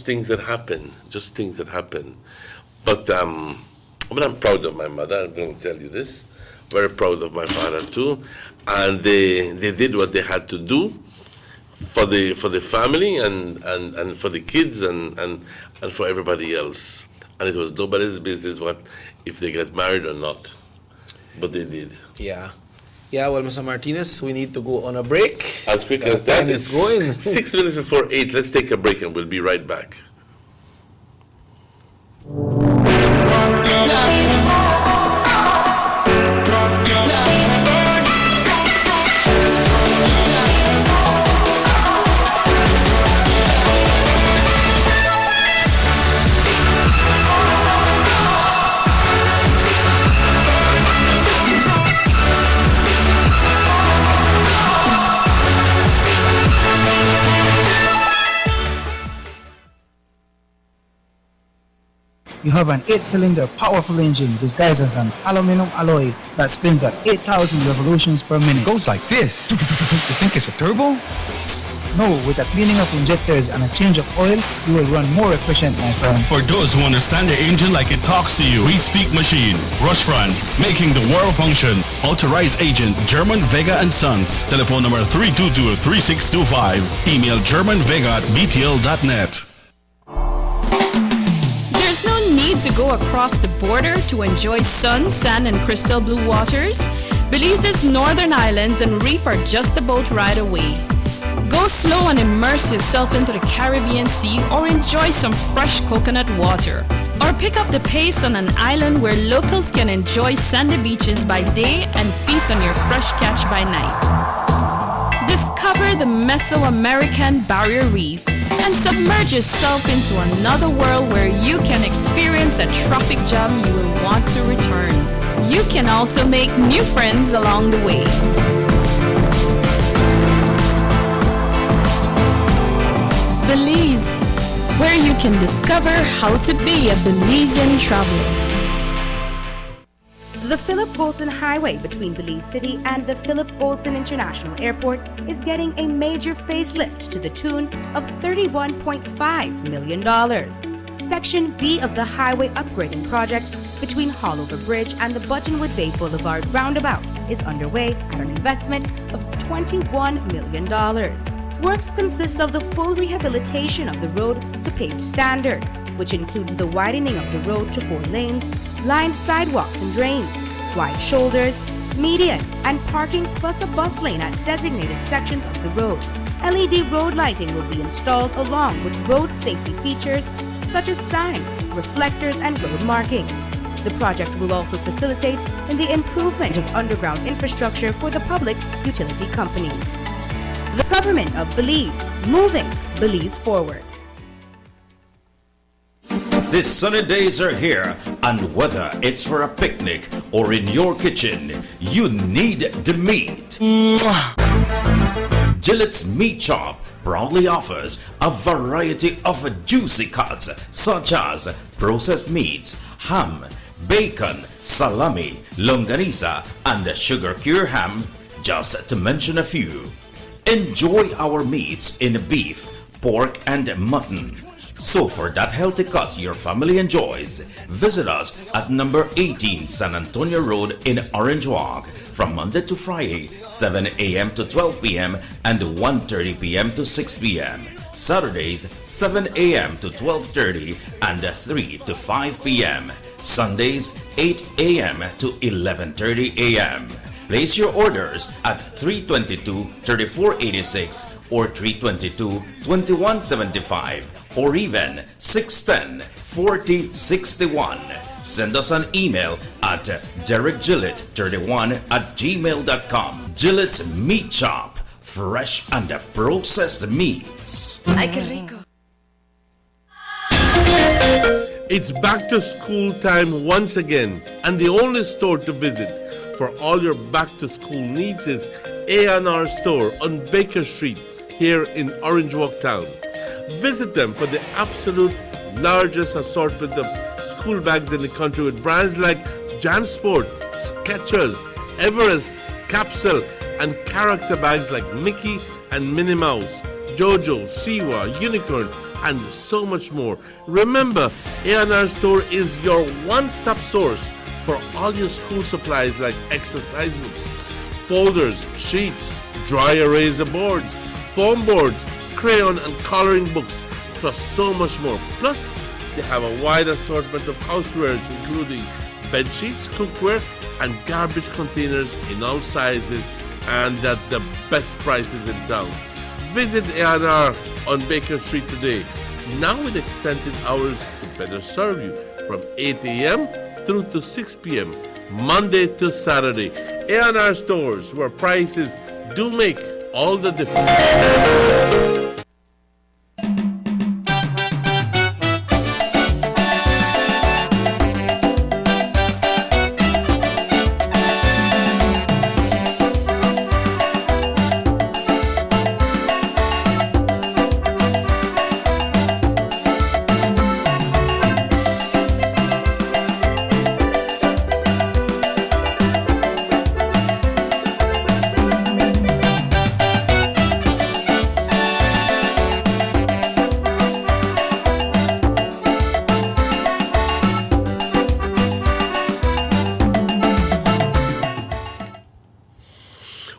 things that happen, But I'm proud of my mother, I'm going to tell you this. Very proud of my father too. And they did what they had to do for the family and for the kids and for everybody else. And it was nobody's business if they get married or not. But they did. Yeah. Yeah, well, Mr. Martinez, we need to go on a break. As quick as that, it's going. 6 minutes before 8. Let's take a break and we'll be right back. You have an 8-cylinder powerful engine disguised as an aluminum alloy that spins at 8,000 revolutions per minute. Goes like this. You think it's a turbo? No, with a cleaning of injectors and a change of oil, you will run more efficient, my friend. For those who understand the engine like it talks to you, we speak machine. Rush France, making the world function. Authorized agent, German Vega and Sons. Telephone number 322-3625. Email germanvega@btl.net. There's no need to go across the border to enjoy sun, sand, and crystal blue waters. Belize's northern islands and reef are just a boat ride away. Go slow and immerse yourself into the Caribbean Sea or enjoy some fresh coconut water. Or pick up the pace on an island where locals can enjoy sandy beaches by day and feast on your fresh catch by night. Discover the Mesoamerican Barrier Reef and submerge yourself into another world where you can experience a traffic jam you will want to return. You can also make new friends along the way. Belize, where you can discover how to be a Belizean traveler. The Philip Goldson Highway between Belize City and the Philip Goldson International Airport is getting a major facelift to the tune of $31.5 million. Section B of the highway upgrading project between Haulover Bridge and the Buttonwood Bay Boulevard roundabout is underway at an investment of $21 million. Works consist of the full rehabilitation of the road to paved standard, which includes the widening of the road to 4 lanes, lined sidewalks and drains, wide shoulders, median, and parking plus a bus lane at designated sections of the road. LED road lighting will be installed along with road safety features such as signs, reflectors, and road markings. The project will also facilitate in the improvement of underground infrastructure for the public utility companies. The Government of Belize, moving Belize forward. The sunny days are here, and whether it's for a picnic or in your kitchen, you need the meat. Gillette's Meat Shop proudly offers a variety of juicy cuts such as processed meats, ham, bacon, salami, longaniza, and sugar cure ham, just to mention a few. Enjoy our meats in beef, pork, and mutton. So for that healthy cut your family enjoys, visit us at number 18 San Antonio Road in Orange Walk from Monday to Friday, 7 a.m. to 12 p.m. and 1:30 p.m. to 6 p.m. Saturdays 7 a.m. to 12:30 and 3 to 5 p.m. Sundays 8 a.m. to 11:30 a.m. Place your orders at 322-3486 or 322-2175 or even 610-4061. Send us an email at derekgillett31@gmail.com. Gillett's Meat Shop. Fresh and processed meats. Ay, qué rico. It's back to school time once again, and the only store to visit for all your back to school needs is A&R Store on Baker Street here in Orange Walk Town. Visit them for the absolute largest assortment of school bags in the country with brands like JanSport, Skechers, Everest, Capsule, and character bags like Mickey and Minnie Mouse, Jojo, Siwa, Unicorn, and so much more. Remember, A&R Store is your one-stop source for all your school supplies like exercise books, folders, sheets, dry eraser boards, foam boards, crayon and coloring books, plus so much more. Plus, they have a wide assortment of housewares including bed sheets, cookware, and garbage containers in all sizes and at the best prices in town. Visit A&R on Baker Street today, now with extended hours to better serve you from 8 a.m. through to 6 p.m. Monday to Saturday. A&R stores where prices do make all the difference.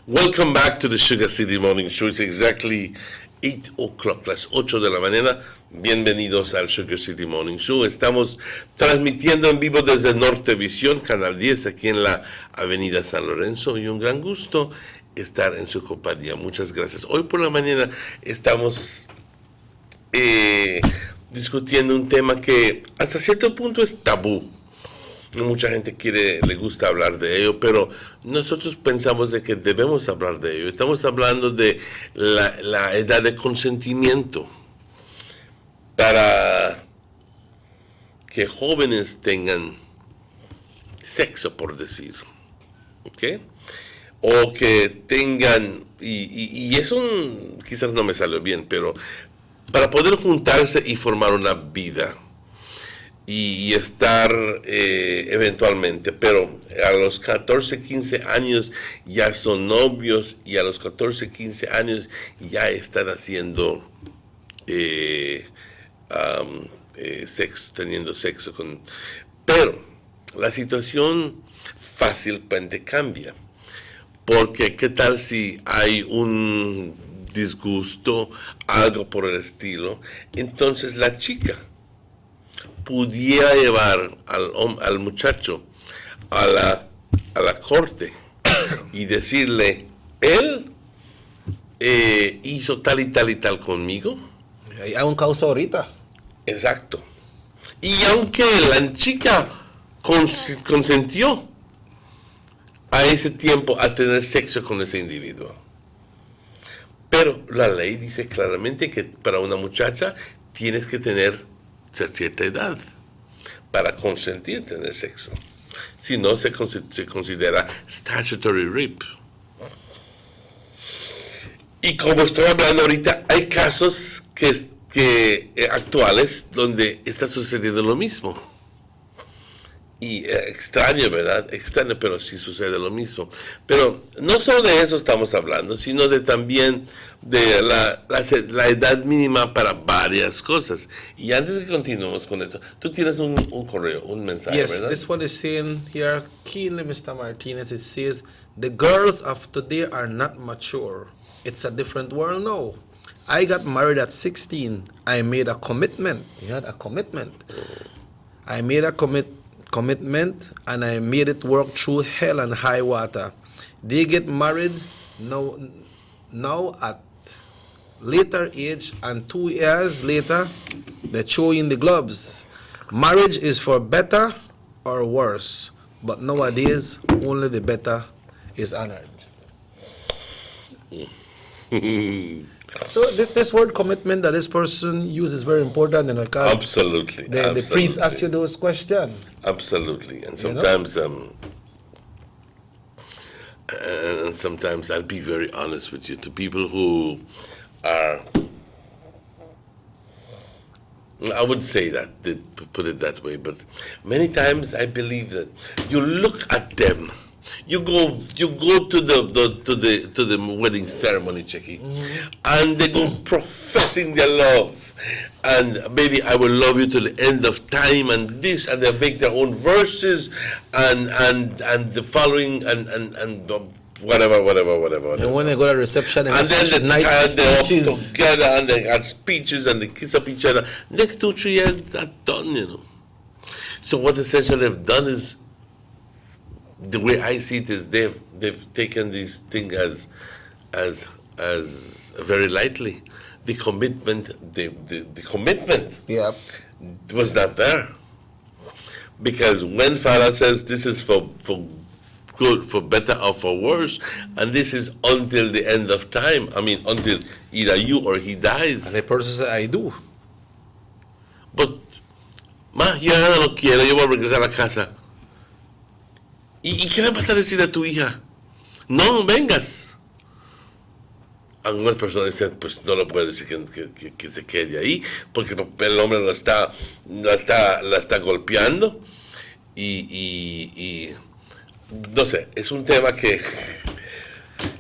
Welcome back to the Sugar City Morning Show. It's exactly 8 o'clock, las 8 de la mañana. Bienvenidos al Sugar City Morning Show. Estamos transmitiendo en vivo desde Nortevisión, Canal 10, aquí en la Avenida San Lorenzo. Y un gran gusto estar en su compañía. Muchas gracias. Hoy por la mañana estamos discutiendo un tema que hasta cierto punto es tabú. No mucha gente le gusta hablar de ello, pero nosotros pensamos de que debemos hablar de ello. Estamos hablando de la edad de consentimiento para que jóvenes tengan sexo, por decir, ¿ok? O que tengan, y eso quizás no me salió bien, pero para poder juntarse y formar una vida y estar eventualmente, pero a los 14, 15 años ya son novios y a los 14, 15 años ya están haciendo sexo, teniendo sexo pero la situación fácilmente cambia, porque qué tal si hay un disgusto, algo por el estilo, entonces la chica pudiera llevar al muchacho a la corte y decirle, él hizo tal y tal y tal conmigo. Hay un caso ahorita. Exacto. Y aunque la chica consentió a ese tiempo a tener sexo con ese individuo, pero la ley dice claramente que para una muchacha tienes que tener cierta edad para consentir tener sexo. Si no, se considera statutory rape. Y como estoy hablando ahorita, hay casos actuales donde está sucediendo lo mismo. Y extraño, ¿verdad? Extraño, pero sí sucede lo mismo. Pero no solo de eso estamos hablando, sino de también de la edad mínima para varias cosas. Y antes de que continuemos con esto, tú tienes un correo, un mensaje, yes, ¿verdad? This one is saying here, keenly, Mr. Martinez, it says, the girls of today are not mature. It's a different world now. I got married at 16. I made a commitment. You had a commitment. I made a commitment and I made it work through hell and high water. They get married now at later age, and 2 years later, they throw in the gloves. Marriage is for better or worse, but nowadays, only the better is honored. So this word commitment that this person uses is very important, because Absolutely. the priest asks you those questions. Absolutely, and sometimes and sometimes I'll be very honest with you, to people who are, I would say that, they put it that way, but many times I believe that you look at them, you go to the wedding ceremony, Checky, and they go professing their love, and baby, I will love you till the end of time, and this, and they make their own verses, and the following, and whatever. And when they go to reception and then night they're all speeches together, and they had speeches, and they kiss up each other. Next 2-3 years, that's done, So what essentially they've done is, the way I see it is, they've taken this thing as very lightly. The commitment, the commitment, was not there. Because when Father says this is for good, for better or for worse, and this is until the end of time, I mean until either you or he dies. And the person says, I do. But, ya no quiero, yo voy a regresar a la casa. ¿Y qué le vas a decir a tu hija? No vengas. Algunas personas dicen, pues no lo puede decir que se quede ahí, porque el hombre la está golpeando, y no sé, es un tema que...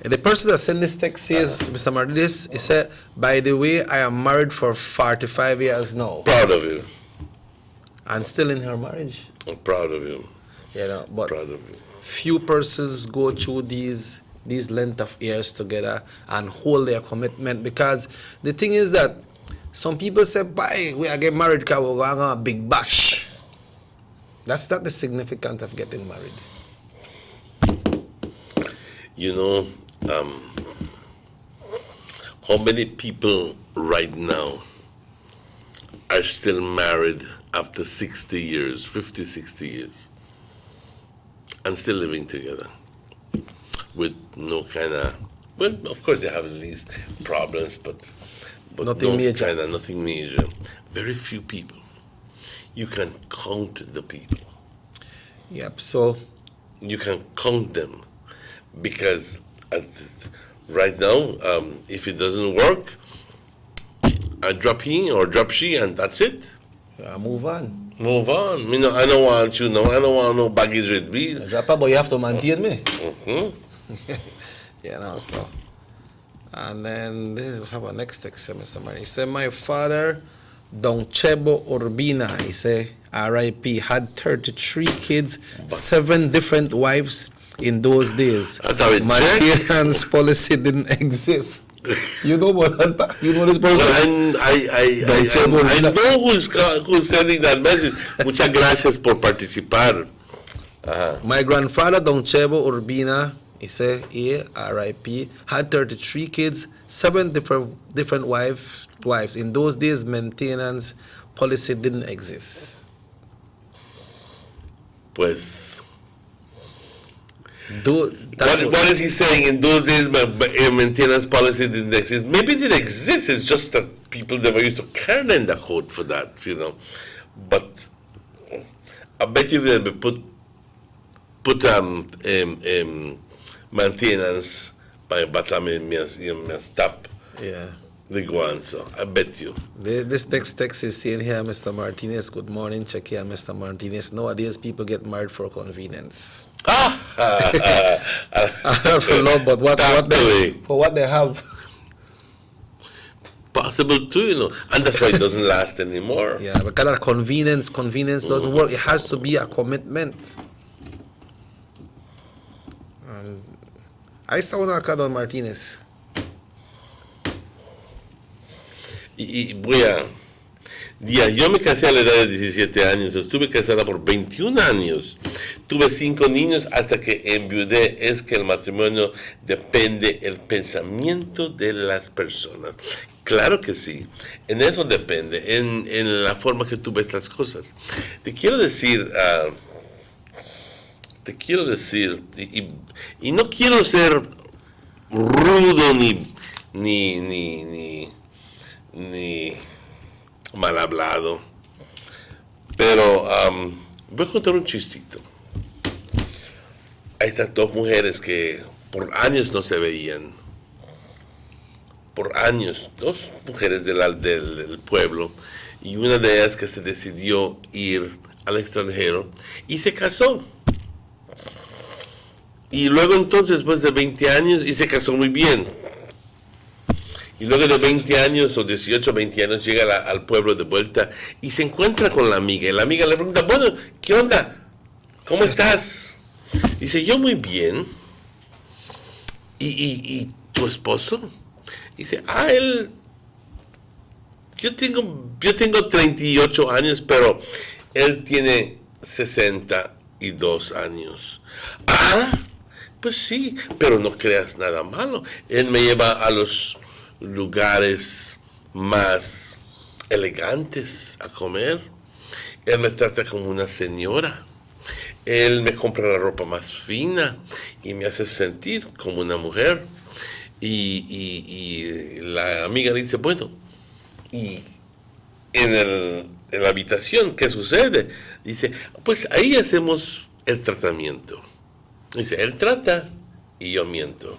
And the person that sent this text says, Mr. Martinez, he said, by the way, I am married for 45 years now. Proud of you. And still in her marriage. I'm proud of you. But proud of you. Few persons go through these length of years together and hold their commitment, because the thing is that some people say, bye, we are getting married because we're going on a big bash. That's not the significance of getting married. How many people right now are still married after 60 years, 50, 60 years, and still living together with no kind of, well, of course they have at least problems, but nothing major. Nothing major. Very few people. You can count the people. Yep. So you can count them, because right now, if it doesn't work, I drop he or drop she, and that's it. Move on. Move on. I don't want you. No, I don't want no baggage with me. Drop out, but you have to maintain me. Mm-hmm. So. And then we have a next text, Mr. Mary. He said, my father, Don Chebo Urbina, he said, R.I.P., had 33 kids, 7 different wives in those days. Maintenance policy didn't exist. You know what? You know this person? Well, I know who's sending that message. Muchas gracias por participar. My grandfather, Don Chebo Urbina, he said, R.I.P., had 33 kids, 7 different wives. In those days, maintenance policy didn't exist. Pues, what is he saying? In those days, maintenance policy didn't exist. Maybe it did exist. It's just that people never used to carry in the code for that, But I bet you they put maintenance by Batame stop. Yeah. The guan, so I bet you. This next text is saying here, Mr. Martinez, good morning, check here, Mr. Martinez. Nowadays, people get married for convenience. For love, but what they have. Possible too, and that's why it doesn't last anymore. Yeah, because of convenience doesn't work. It has to be a commitment. I still want to call Don Martinez. Yo me casé a la edad de 17 años, estuve casada por 21 años, tuve 5 niños hasta que enviudé. Es que el matrimonio depende del pensamiento de las personas. Claro que sí, en eso depende, en la forma que tú ves las cosas. Te quiero decir, y no quiero ser rudo ni mal hablado, pero voy a contar un chistito. Hay estas dos mujeres que por años no se veían, por años, dos mujeres del pueblo, y una de ellas que se decidió ir al extranjero y se casó. Y luego entonces, después de 20 años, y se casó muy bien. Y luego de 20 años, o 18, 20 años, llega al pueblo de vuelta y se encuentra con la amiga. Y la amiga le pregunta, bueno, ¿qué onda? ¿Cómo estás? Dice, yo muy bien. ¿Y tu esposo? Dice, yo tengo 38 años, pero él tiene 62 años. Pues sí, pero no creas nada malo. Él me lleva a los lugares más elegantes a comer. Él me trata como una señora. Él me compra la ropa más fina y me hace sentir como una mujer. Y la amiga dice, bueno, y en la habitación, ¿qué sucede? Dice, pues ahí hacemos el tratamiento. Dice, él trata y yo miento.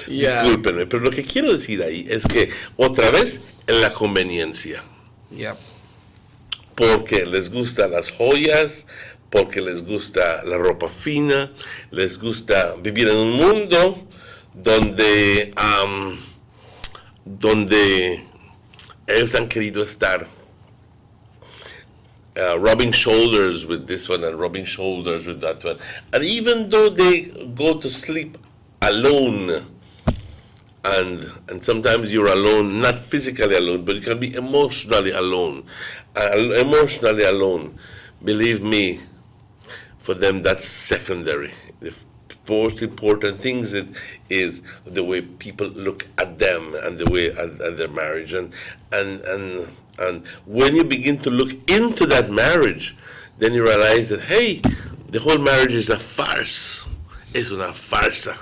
Discúlpenme, pero lo que quiero decir ahí es que otra vez en la conveniencia. Porque les gustan las joyas, porque les gusta la ropa fina, les gusta vivir en un mundo donde ellos han querido estar. Rubbing shoulders with this one and rubbing shoulders with that one. And even though they go to sleep alone, and sometimes you're alone, not physically alone, but you can be emotionally alone. Believe me, for them that's secondary. The most important things is the way people look at them and the way at their marriage. And when you begin to look into that marriage, then you realize that, hey, the whole marriage is a farce. Es una farsa.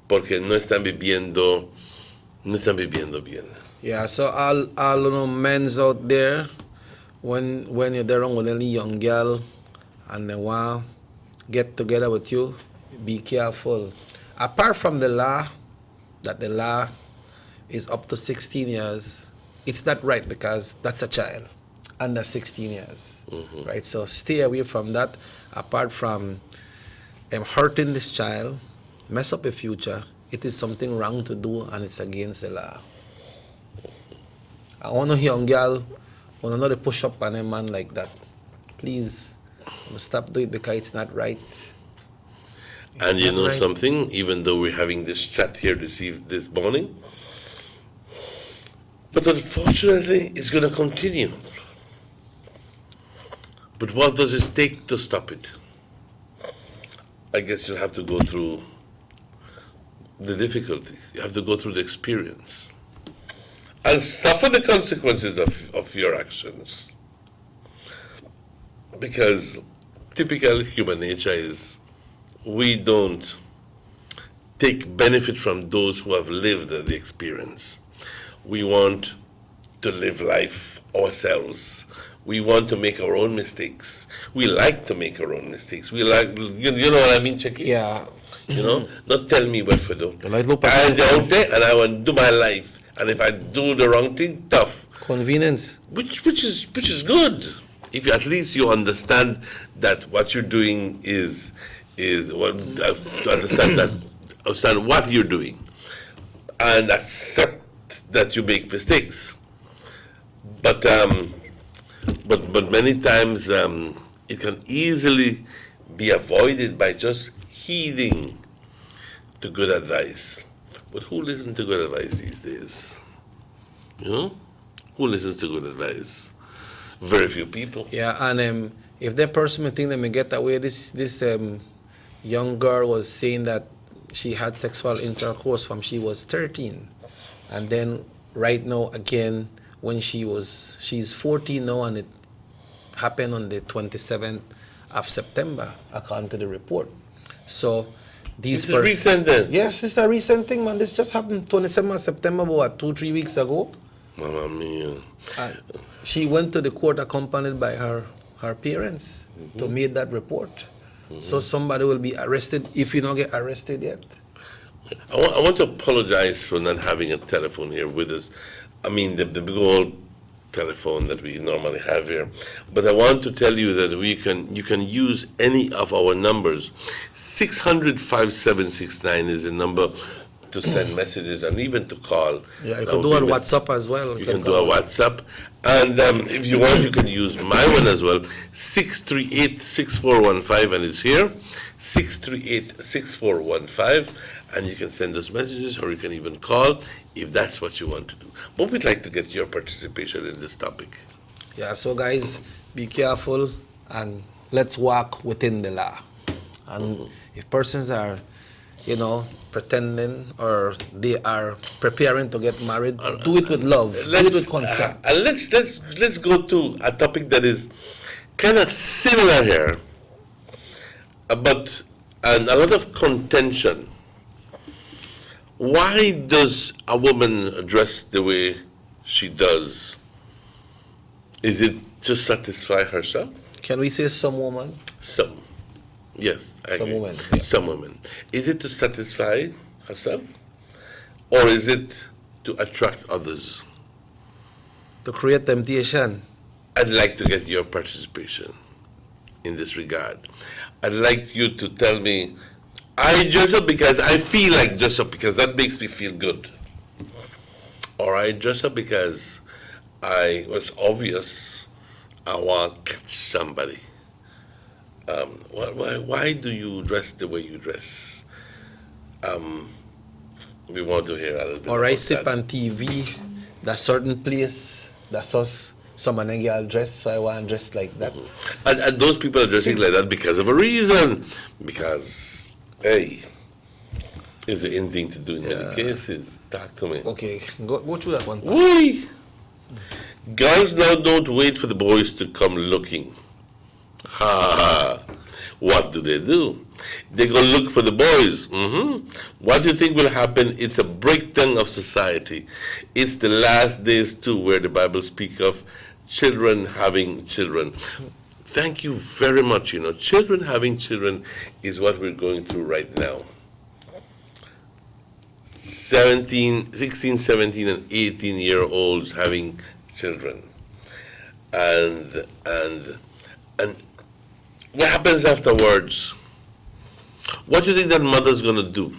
Porque no están viviendo bien. Yeah, so all men's out there, when you're there with any young girl and they want to get together with you, be careful. Apart from the law, that the law is up to 16 years, it's not right because that's a child under 16 years, right? So stay away from that. Apart from hurting this child, mess up a future, it is something wrong to do and it's against the law. I want a young girl, want not to push up on a man like that. Please, stop doing it because it's not right. And you know something, even though we're having this chat here this morning, but unfortunately, it's going to continue. But what does it take to stop it? I guess you'll have to go through the difficulties. You have to go through the experience. And suffer the consequences of your actions. Because typical human nature is we don't take benefit from those who have lived the experience. We want to live life ourselves. We want to make our own mistakes. We like to make our own mistakes. We like, you know what I mean, Chucky? Yeah. You know, not tell me what to do. I'm out there and I want to do my life. And if I do the wrong thing, tough. Convenience. Which is good. If at least you understand that what you're doing is to understand what you're doing, and accept that you make mistakes. But many times it can easily be avoided by just heeding to good advice. But who listens to good advice these days? You know? Who listens to good advice? Very few people. Yeah, and if that person may think they may get away, this young girl was saying that she had sexual intercourse from she was 13, and then right now again when she's 14 now, and it happened on the 27th of September according to the report. So these This is recent then? Yes, it's a recent thing, man. This just happened 27th of September, about 2-3 weeks ago. Mamma mia. She went to the court accompanied by her parents to make that report. So somebody will be arrested if you don't get arrested yet. I want to apologize for not having a telephone here with us. I mean, the big old telephone that we normally have here. But I want to tell you that you can use any of our numbers. 600-5769 is the number to send messages and even to call. Yeah, you can do a WhatsApp as well. You can do a WhatsApp. And if you want, you can use my one as well, 638-6415, and it's here, 638-6415, and you can send us messages, or you can even call if that's what you want to do. But we'd like to get your participation in this topic. Yeah, so guys, be careful and let's walk within the law. And if persons are, pretending or they are preparing to get married, do it with love, do it with consent. And let's go to a topic that is kind of similar here, but and a lot of contention. Why does a woman dress the way she does? Is it to satisfy herself? Can we say some woman? Some. Yes, I Some agree. women, yeah. Some women. Is it to satisfy herself, or is it to attract others? To create temptation. I'd like to get your participation in this regard. I'd like you to tell me, I dress up because I feel like dress up because that makes me feel good. Or I dress up because it's obvious I want to catch somebody. Why do you dress the way you dress? We want to hear a little bit. Or I about sit that. on TV, that certain place, that's us, some and girl dress, so I want to dress like that. And those people are dressing like that because of a reason. Because, hey, it's the in thing to do in many cases. Talk to me. Okay, go through that one. Why? Girls now don't wait for the boys to come looking. Ha! What do? They go look for the boys. What do you think will happen? It's a breakdown of society. It's the last days too, where the Bible speaks of children having children. Thank you very much. Children having children is what we're going through right now. 16, 17, and 18-year-olds having children. And what happens afterwards? What do you think that mother's going to do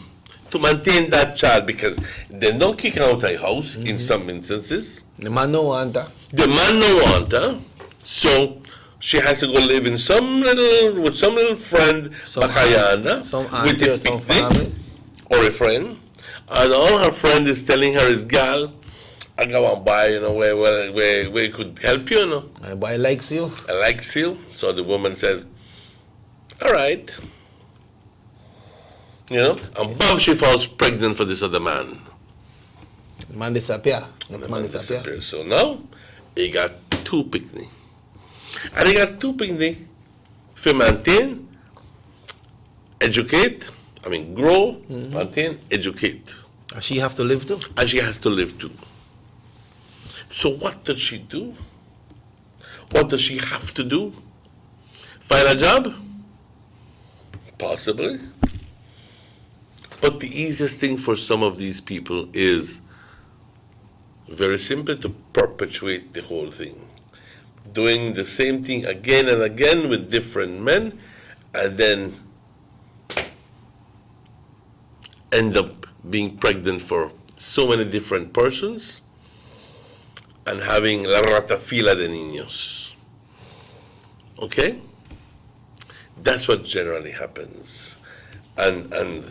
to maintain that child? Because they don't kick her out of the house in some instances. The man no want her. The man no want her. So she has to go live in with some little friend, Bakayana, some with auntie a or some picnic, family. or a friend. And all her friend is telling her is, "Girl, I go and buy, where we could help you, I buy likes you. I likes you." So the woman says, "All right." And boom, she falls pregnant for this other man. Man disappear. And the man disappears. So now, he got two picnic. And he got two picnic for maintain, educate, grow, maintain, educate. And she have to live too. And she has to live too. So what does she do? What does she have to do? Find a job? Possibly. But the easiest thing for some of these people is very simple, to perpetuate the whole thing. Doing the same thing again and again with different men, and then end up being pregnant for so many different persons and having la ratafila de niños. Okay? That's what generally happens. And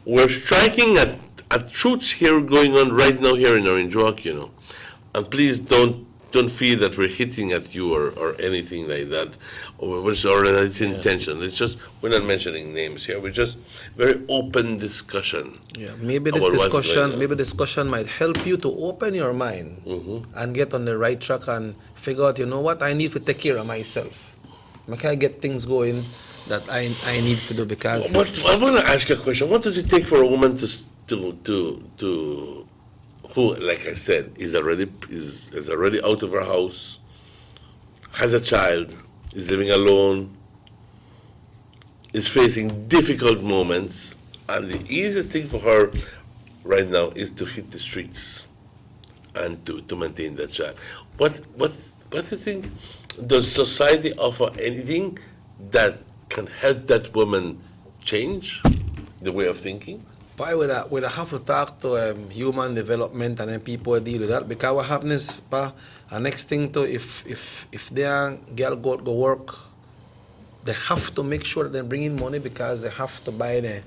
we're striking at truths here going on right now here in Orange Walk, and please don't feel that we're hitting at you or anything like that, or that it's intentional. It's just, we're not mentioning names here. We're just very open discussion. Yeah, maybe this discussion might help you to open your mind and get on the right track and figure out, what, I need to take care of myself. I can't get things going that I need to do because. I want to ask you a question. What does it take for a woman to who, like I said, is already out of her house, has a child, is living alone, is facing difficult moments, and the easiest thing for her right now is to hit the streets and to maintain that child. What do you think? Does society offer anything that can help that woman change the way of thinking? Why would I have to talk to human development and then people deal with that? Because what happens is, the next thing to if their girl go work, they have to make sure that they bring in money because they have to buy the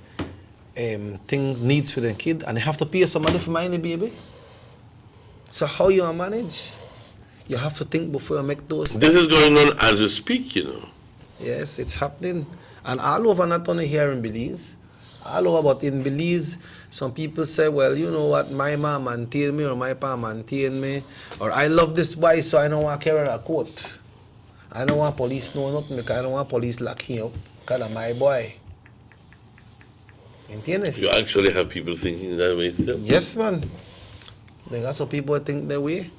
needs for the kid, and they have to pay somebody for money, baby. So how you manage? You have to think before you make those. This is going on as we speak, Yes, it's happening, and all over, not only here in Belize. All over, but in Belize, some people say, well, you know what, my mom maintain me or my pa maintain me, or I love this boy, so I don't want to carry a coat. I don't want police know nothing because I don't want police lock him up because of my boy. ¿Entiendes? You actually have people thinking that way still? Yes, man. That's how people think that way.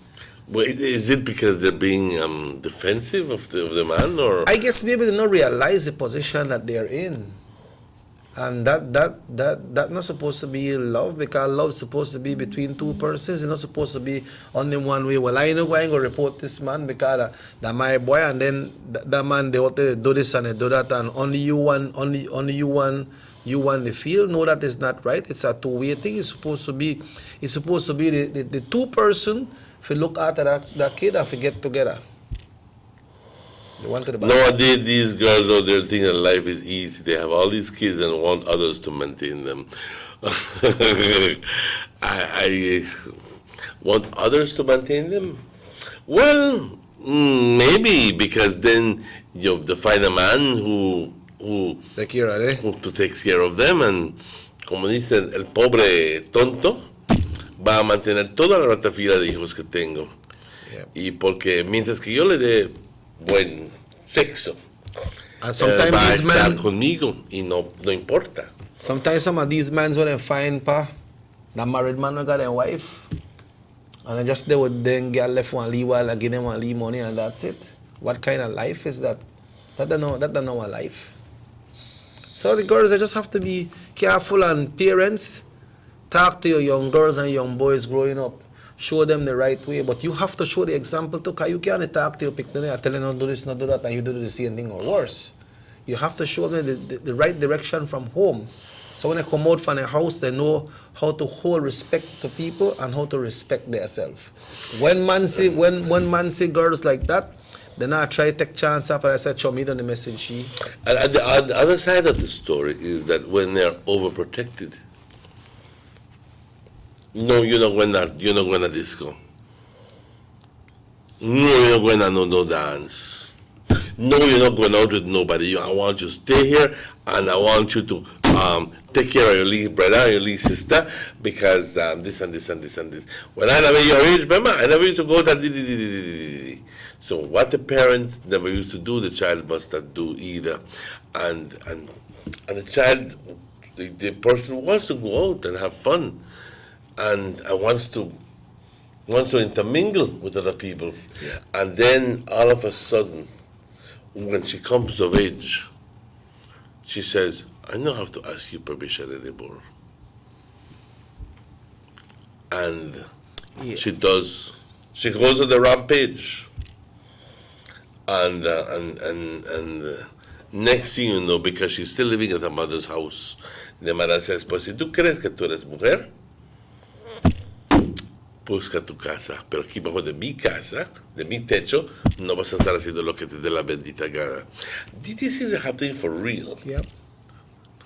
Well, is it because they're being defensive of the man, or? I guess maybe they don't realize the position that they're in. And that not supposed to be love, because love is supposed to be between two persons. It's not supposed to be only one way. Well, I know I'm going to report this man because that my boy, and then that man, they want to do this and they do that, and only you want the feel. No, that is not right. It's a two-way thing. It's supposed to be the two person to look after that kid and to get together. Nowadays, these girls out there think that life is easy. They have all these kids and want others to maintain them. I want others to maintain them? Well, maybe, because then you have to find a man who takes care of them, and como dicen, el pobre tonto va a mantener toda la ratafila de hijos que tengo. Y porque mientras que yo le dé buen sexo, va a estar conmigo y no importa. Sometimes some of these men, when they find the married man who got a wife, and they would then get left one leave while I give them one leave money and that's it. What kind of life is that? That don't know a life. So the girls, they just have to be careful, and parents, talk to your young girls and young boys growing up. Show them the right way, but you have to show the example too, because you can't talk to your picnic and tell them not do this, not do that, and you do the same thing or worse. You have to show them the right direction from home. So when they come out from the house, they know how to hold respect to people and how to respect themselves. When man see girls like that, they not try to take chance after I said, show me the message she. And the other side of the story is that when they're overprotected, no, you're not going to disco. No, you're not going to no dance. No, you're not going out with nobody. I want you to stay here, and I want you to take care of your little brother, your little sister, because this and this and this and this. When I never your age, remember, I never used to go that. So what the parents never used to do, the child must not do either. And the child, the person wants to go out and have fun, and wants to intermingle with other people. Yeah. And then all of a sudden, when she comes of age, she says, I don't have to ask you permission anymore. And she goes on the rampage. And next thing you know, because she's still living at her mother's house, the mother says, pues si tú crees que tú eres mujer, busca tu casa, pero aquí bajo de mi casa, de mi techo, no vas a estar haciendo lo que te dé la bendita gana. These things are happening for real. Yep.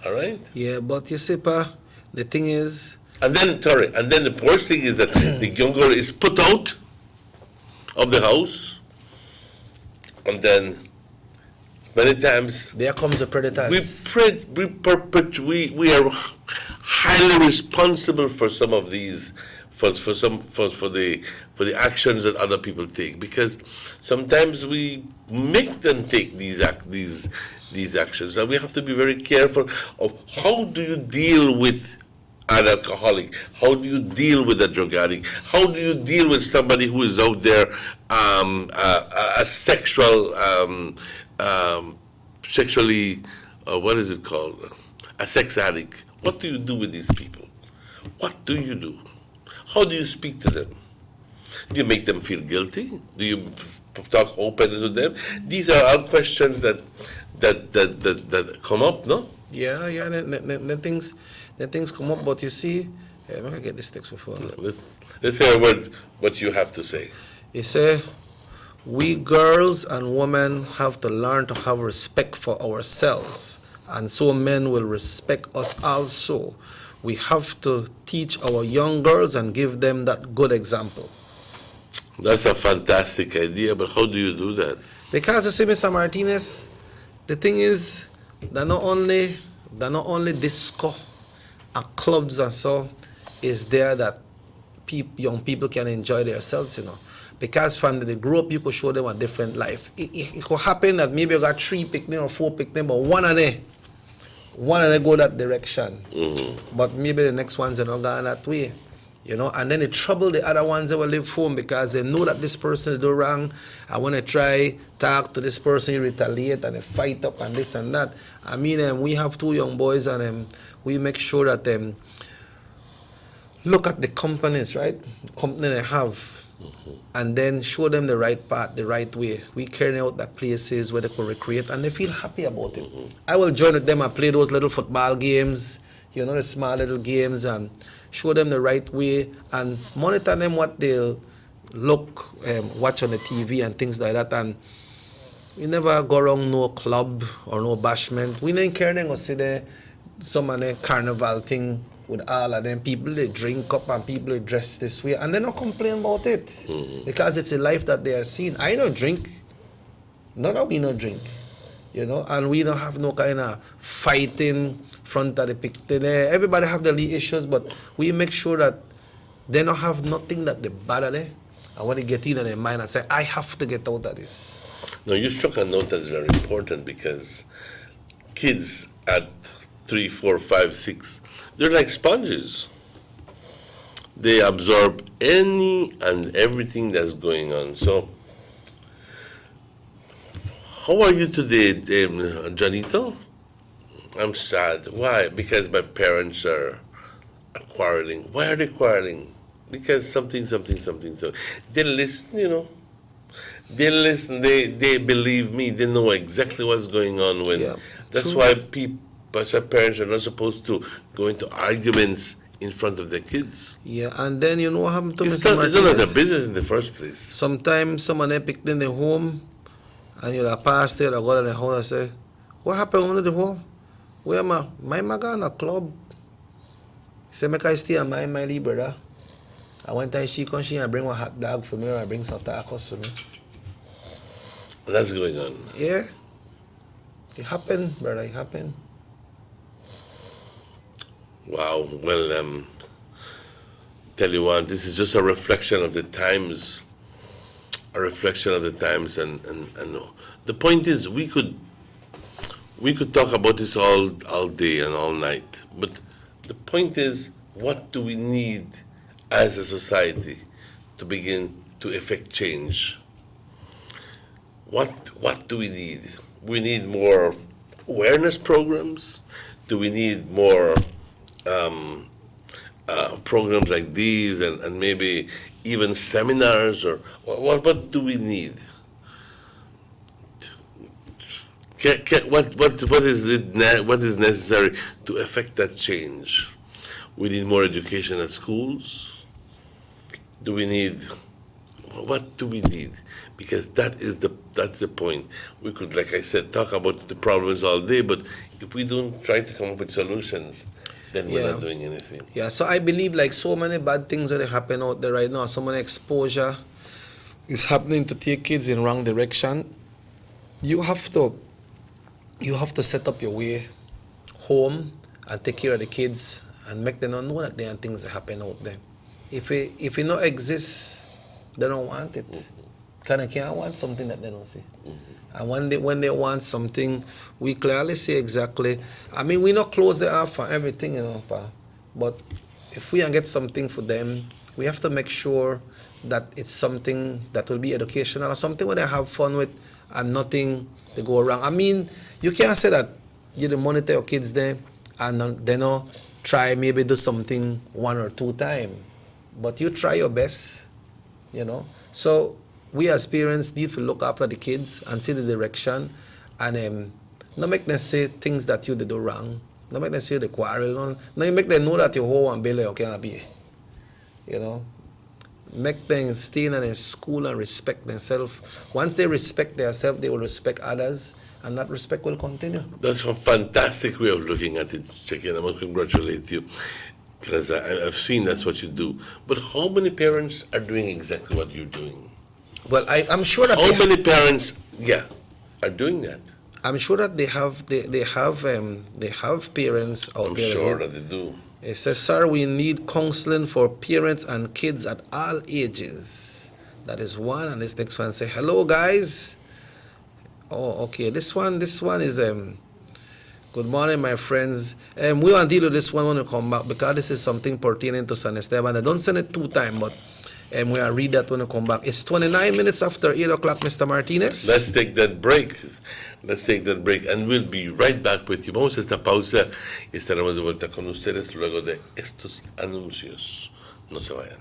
All right? Yeah, but you see, Pa, the thing is, and then the worst thing is that the young girl is put out of the house, and then many times there comes the predators. We are highly responsible for some of these, for the actions that other people take, because sometimes we make them take these actions, and we have to be very careful of how do you deal with an alcoholic, how do you deal with a drug addict, how do you deal with somebody who is out there a sexually what is it called, a sex addict. What do you do with these people? What do you do? How do you speak to them? Do you make them feel guilty? Do you talk openly to them? These are all questions that come up, no? Yeah, the things come up, but you see, I'm gonna get this text before. Let's hear what you have to say. You say, we girls and women have to learn to have respect for ourselves, and so men will respect us also. We have to teach our young girls and give them that good example. That's a fantastic idea, but how do you do that? Because you see, Mr. Martinez, the thing is, they're not only disco and clubs and so is there that young people can enjoy themselves, you know. Because from they grow up, you could show them a different life. It could happen that maybe you got 3 picnic or 4 picnic, but one of them go that direction. Mm-hmm. But maybe the next ones are not going that way. You know, and then it trouble the other ones that will live home because they know that this person do wrong. And when they try talk to this person, you retaliate and they fight up and this and that. I mean, we have 2 young boys and we make sure that look at the companies, right? The company they have. Mm-hmm. And then show them the right path, the right way. We carry out that places where they can recreate and they feel happy about it. Mm-hmm. I will join with them and play those little football games, you know, the small little games, and show them the right way and monitor them what they'll watch on the TV and things like that. And we never go around no club or no bashment. We didn't care them or see there some of the carnival thing with all of them. People they drink up and people they dress this way and they don't complain about it. Mm-hmm. Because it's a life that they are seeing. I don't drink. Not that we don't drink. You know, and we don't have no kind of fighting front of the picture. Everybody have their issues, but we make sure that they don't have nothing that they bother them. And when they get in their mind and say, I have to get out of this. No, you struck a note that's very important because kids at 3, 4, 5, 6, they're like sponges. They absorb any and everything that's going on. So, how are you today, Janito? I'm sad. Why? Because my parents are quarreling. Why are they quarreling? Because something. So they listen, you know. They listen. They believe me. They know exactly what's going on. That's why parents are not supposed to go into arguments in front of their kids. Yeah, and then you know what happened to It's Mr. not Martinez? their business in the first place. Sometimes someone they picked in the home and you're a pastor, I go to the home and say, what happened under the home? Where am I? My gone a club. He said, make I stay and mind my little brother. And one time she comes, she bring one hot dog for me or I bring some tacos for me. That's going on. Yeah. It happened, brother, it happened. Wow. Well, tell you what, this is just a reflection of the times. A reflection of the times, and the point is, we could talk about this all day and all night. But the point is, what do we need as a society to begin to effect change? What do we need? We need more awareness programs. Do we need more programs like these, and maybe even seminars, or what do we need? What is necessary to effect that change? We need more education at schools. What do we need? Because that's the point. We could, like I said, talk about the problems all day, but if we don't try to come up with solutions, then we're not doing anything. Yeah, so I believe like so many bad things that happen out there right now, so many exposure is happening to take kids in wrong direction. You have to set up your way home and take care of the kids and make them know that there are things that happen out there. If it not exists, they don't want it. Can't want something that they don't see. And when they want something, we clearly see exactly. I mean, we not close the off for everything, Pa. But if we can get something for them, we have to make sure that it's something that will be educational or something where they have fun with and nothing to go wrong. I mean, you can't say that you monitor your kids there and they not try maybe do something 1 or 2 times. But you try your best, So we as parents need to look after the kids and see the direction and not make them say things that you did do wrong. Not make them say the quarrel. No, you make them know that you hold and belly okay be. Make them stay in their school and respect themselves. Once they respect themselves, they will respect others, and that respect will continue. That's a fantastic way of looking at it, Jackie, and I want to congratulate you, because I've seen that's what you do. But how many parents are doing exactly what you're doing? Well, I'm sure that how many parents, are doing that? I'm sure that they have parents out there. I'm sure that they do. It says, sir, we need counseling for parents and kids at all ages. That is one, and this next one say, hello guys. Oh, okay. This one is good morning, my friends. We want to deal with this one when we come back because this is something pertaining to San Esteban. I don't send it 2 times, but we will read that when we come back. It's 29 minutes after 8 o'clock, Mr. Martinez. Let's take that break. And we'll be right back with you. Vamos a esta pausa y estaremos de vuelta con ustedes luego de estos anuncios. No se vayan.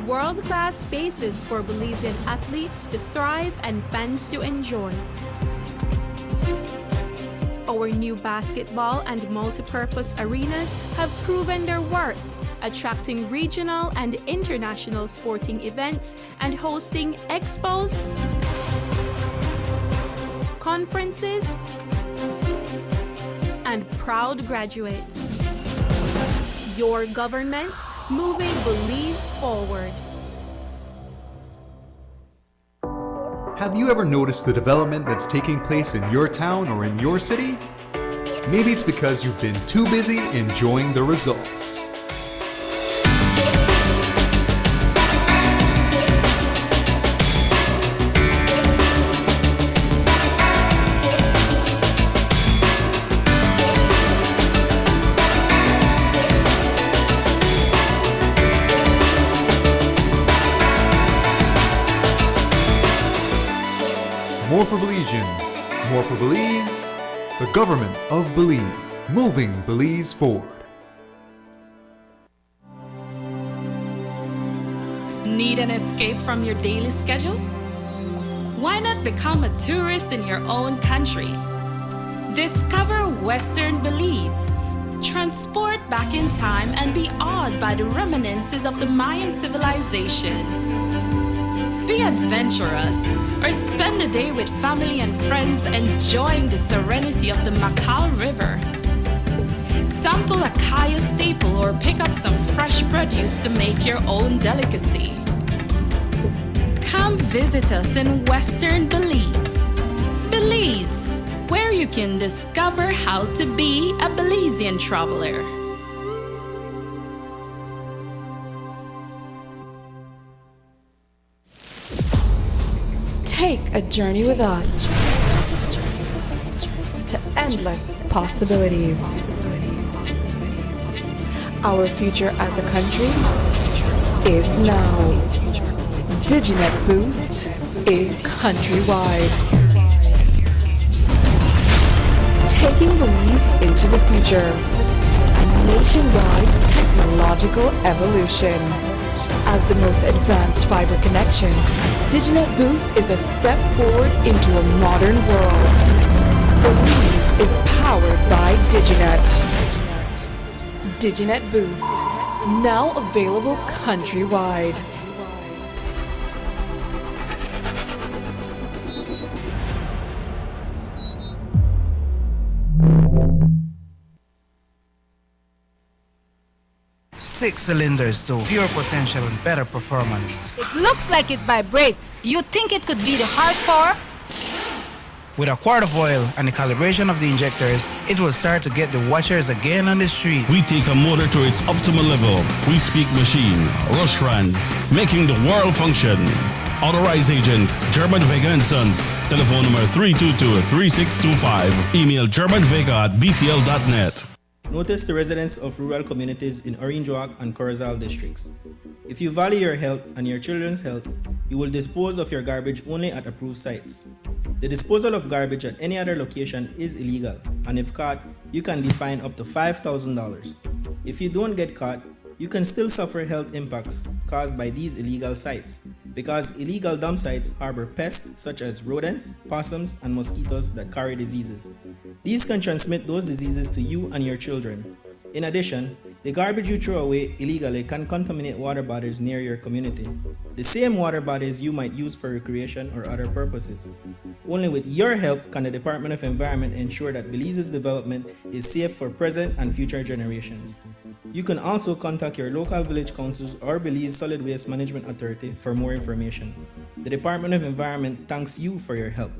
World-class spaces for Belizean athletes to thrive and fans to enjoy. Our new basketball and multi-purpose arenas have proven their worth, attracting regional and international sporting events and hosting expos, conferences, and proud graduates. Your government moving Belize forward. Have you ever noticed the development that's taking place in your town or in your city? Maybe it's because you've been too busy enjoying the results. More for Belizeans, more for Belize, the government of Belize, moving Belize forward. Need an escape from your daily schedule? Why not become a tourist in your own country? Discover Western Belize. Transport back in time and be awed by the reminiscences of the Mayan civilization. Be adventurous or spend a day with family and friends enjoying the serenity of the Macau River. Sample a Kaya staple or pick up some fresh produce to make your own delicacy. Come visit us in Western Belize. Belize, where you can discover how to be a Belizean traveler. Take a journey with us to endless possibilities. Our future as a country is now. Diginet Boost is countrywide. Taking Belize into the future. A nationwide technological evolution. As the most advanced fiber connection, Diginet Boost is a step forward into a modern world. Belize is powered by Diginet. Diginet Boost, now available countrywide. 6 cylinders to pure potential and better performance. It looks like it vibrates. You think it could be the horsepower? With a quart of oil and the calibration of the injectors, it will start to get the watchers again on the street. We take a motor to its optimal level. We speak machine, Rush Franz, making the world function. Authorized agent, German Vega & Sons. Telephone number 322-3625. Email germanvega@btl.net. Notice the residents of rural communities in Orange Walk and Corozal districts. If you value your health and your children's health, you will dispose of your garbage only at approved sites. The disposal of garbage at any other location is illegal, and if caught, you can be fined up to $5,000. If you don't get caught, you can still suffer health impacts caused by these illegal sites, because illegal dump sites harbor pests such as rodents, possums, and mosquitoes that carry diseases. These can transmit those diseases to you and your children. In addition, the garbage you throw away illegally can contaminate water bodies near your community, the same water bodies you might use for recreation or other purposes. Only with your help can the Department of Environment ensure that Belize's development is safe for present and future generations. You can also contact your local village councils or Belize Solid Waste Management Authority for more information. The Department of Environment thanks you for your help.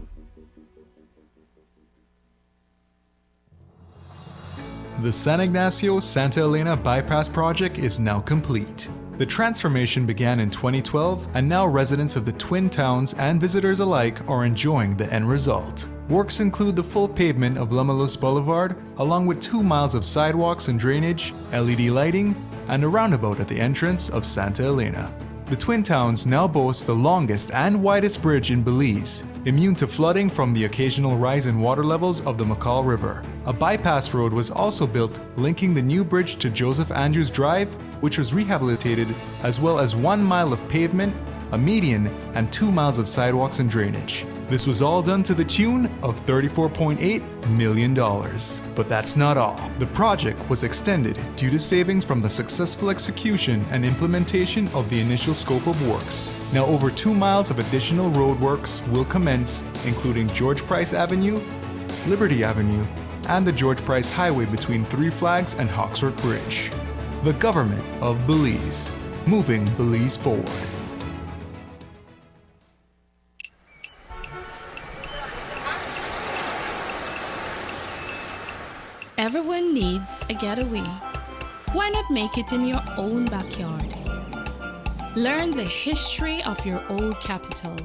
The San Ignacio-Santa Elena Bypass Project is now complete. The transformation began in 2012, and now residents of the Twin Towns and visitors alike are enjoying the end result. Works include the full pavement of Lamalus Boulevard, along with 2 miles of sidewalks and drainage, LED lighting, and a roundabout at the entrance of Santa Elena. The Twin Towns now boast the longest and widest bridge in Belize, immune to flooding from the occasional rise in water levels of the McCall River. A bypass road was also built linking the new bridge to Joseph Andrews Drive, which was rehabilitated, as well as 1 mile of pavement, a median, and 2 miles of sidewalks and drainage. This was all done to the tune of $34.8 million. But that's not all. The project was extended due to savings from the successful execution and implementation of the initial scope of works. Now over 2 miles of additional road works will commence, including George Price Avenue, Liberty Avenue, and the George Price Highway between Three Flags and Hawksworth Bridge. The government of Belize, moving Belize forward. Everyone needs a getaway. Why not make it in your own backyard? Learn the history of your old capital.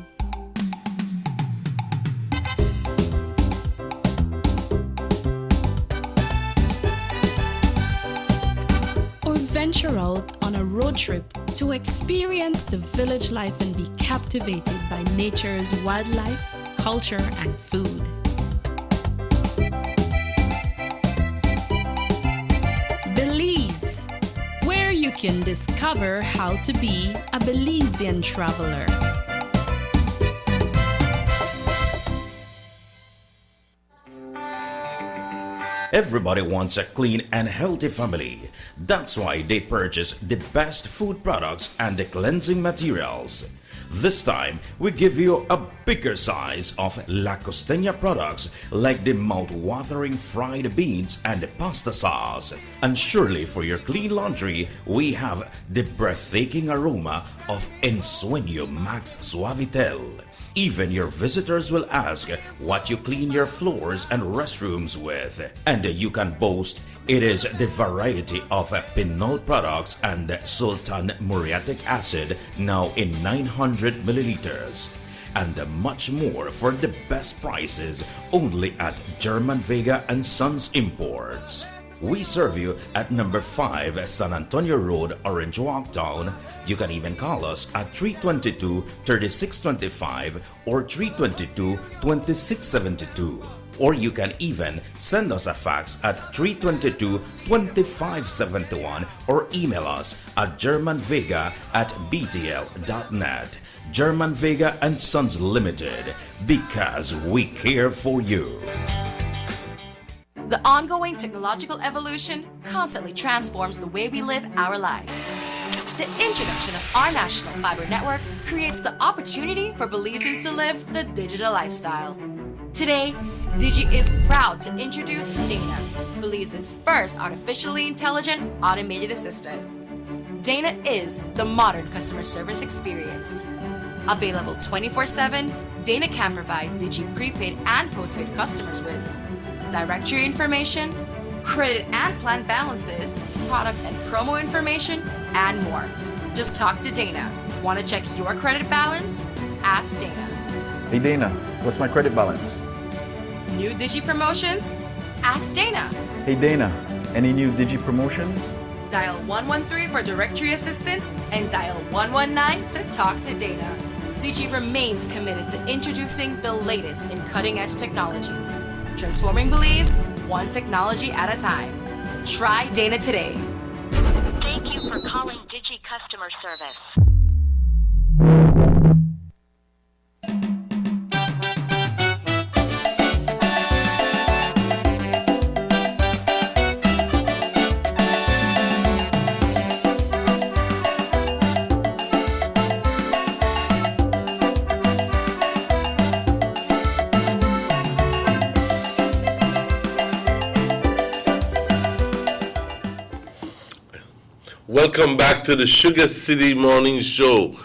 Or venture out on a road trip to experience the village life and be captivated by nature's wildlife, culture, and food. Belize, where you can discover how to be a Belizean traveler. Everybody wants a clean and healthy family. That's why they purchase the best food products and the cleansing materials. This time, we give you a bigger size of La Costeña products like the mouth-watering fried beans and the pasta sauce. And surely for your clean laundry, we have the breathtaking aroma of Ensueño Max Suavitel. Even your visitors will ask what you clean your floors and restrooms with. And you can boast it is the variety of Pinol products and Sultan muriatic acid now in 900 milliliters. And much more for the best prices only at German Vega & Sons Imports. We serve you at number 5 San Antonio Road, Orange Walk Town. You can even call us at 322-3625 or 322-2672. Or you can even send us a fax at 322-2571 or email us at germanvega@btl.net. German Vega & Sons Limited, because we care for you. The ongoing technological evolution constantly transforms the way we live our lives. The introduction of our national fiber network creates the opportunity for Belizeans to live the digital lifestyle. Today, Digi is proud to introduce Dana, Belize's first artificially intelligent automated assistant. Dana is the modern customer service experience. Available 24/7, Dana can provide Digi prepaid and postpaid customers with directory information, credit and plan balances, product and promo information, and more. Just talk to Dana. Want to check your credit balance? Ask Dana. Hey Dana, what's my credit balance? New Digi promotions? Ask Dana. Hey Dana, any new Digi promotions? Dial 113 for directory assistance and dial 119 to talk to Dana. Digi remains committed to introducing the latest in cutting-edge technologies, transforming Belize one technology at a time. Try Dana today. Thank you for calling Digi Customer Service. Welcome back to the Sugar City Morning Show,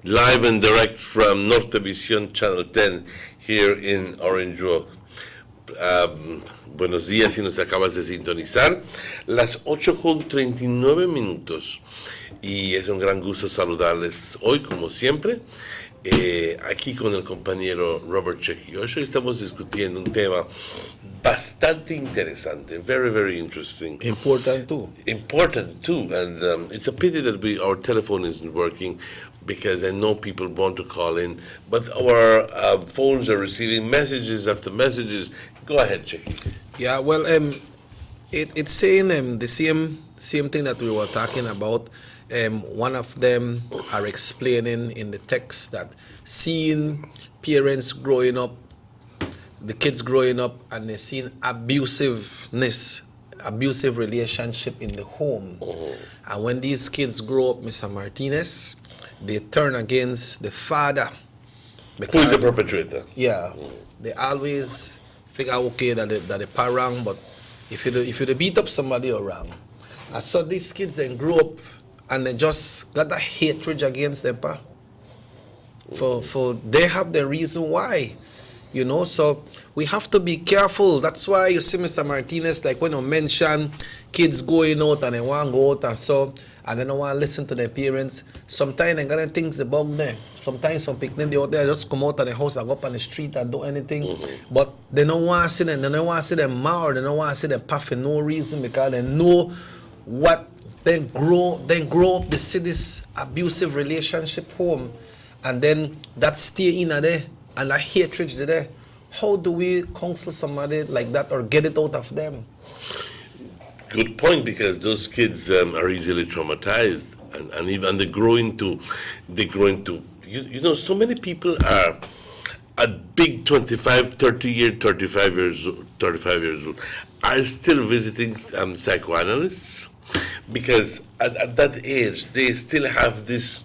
live and direct from Nortevisión Channel 10 here in Orange Walk. Buenos días si nos acabas de sintonizar, las 8:39 y es un gran gusto saludarles hoy como siempre, aquí con el compañero Robert Chequillo. Hoy estamos discutiendo un tema bastante interesante, very, very interesting. Important too. Important too, and it's a pity that our telephone isn't working, because I know people want to call in, but our phones are receiving messages after messages. Go ahead, Chicky. Yeah, well, it's saying the same thing that we were talking about. One of them are explaining in the text that seeing parents growing up, the kids growing up, and they're seeing abusive relationship in the home. And when these kids grow up, Mr. Martinez, they turn against the father. Who is the perpetrator? Yeah. They always figure, okay, that the pa wrong, but if you beat up somebody or wrong. And so these kids then grow up and they just got that hatred against them, pa. For they have the reason why. You know, so we have to be careful. That's why you see Mr. Martinez, like when you mention kids going out and they want to go out and so, and they don't want to listen to their parents. Sometimes they got things they bug them. Sometimes some people they out there just come out of the house and go up on the street and do anything. But they don't want to see them. They don't want to see them mad. They don't want to see them puff for no reason, because they know what they grow up. They see this abusive relationship home, and then that stay in there. And that hatred there. How do we counsel somebody like that or get it out of them? Good point, because those kids are easily traumatized, and even they grow into, you know, so many people are at big 35 years old, are still visiting psychoanalysts, because at that age they still have this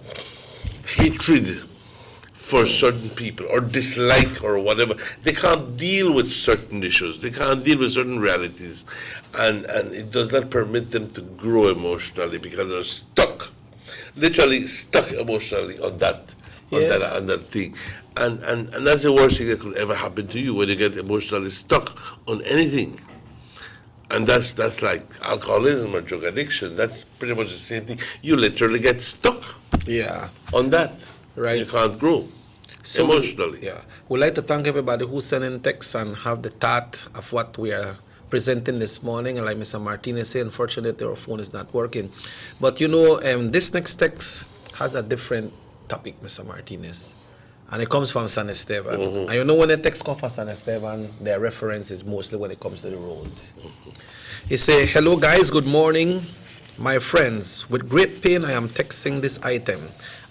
hatred for certain people, or dislike, or whatever. They can't deal with certain issues. They can't deal with certain realities, and it does not permit them to grow emotionally, because they're stuck, literally stuck emotionally on that thing. And that's the worst thing that could ever happen to you, when you get emotionally stuck on anything. And that's like alcoholism or drug addiction. That's pretty much the same thing. You literally get stuck. Yeah. On that. Right. You can't grow emotionally. We'd like to thank everybody who sent in texts and have the thought of what we are presenting this morning. And like Mr. Martinez said, unfortunately our phone is not working. But you know, this next text has a different topic, Mr. Martinez. And it comes from San Esteban. And you know, when the text comes from San Esteban, their reference is mostly when it comes to the road. He say, hello guys, good morning. My friends, with great pain I am texting this item.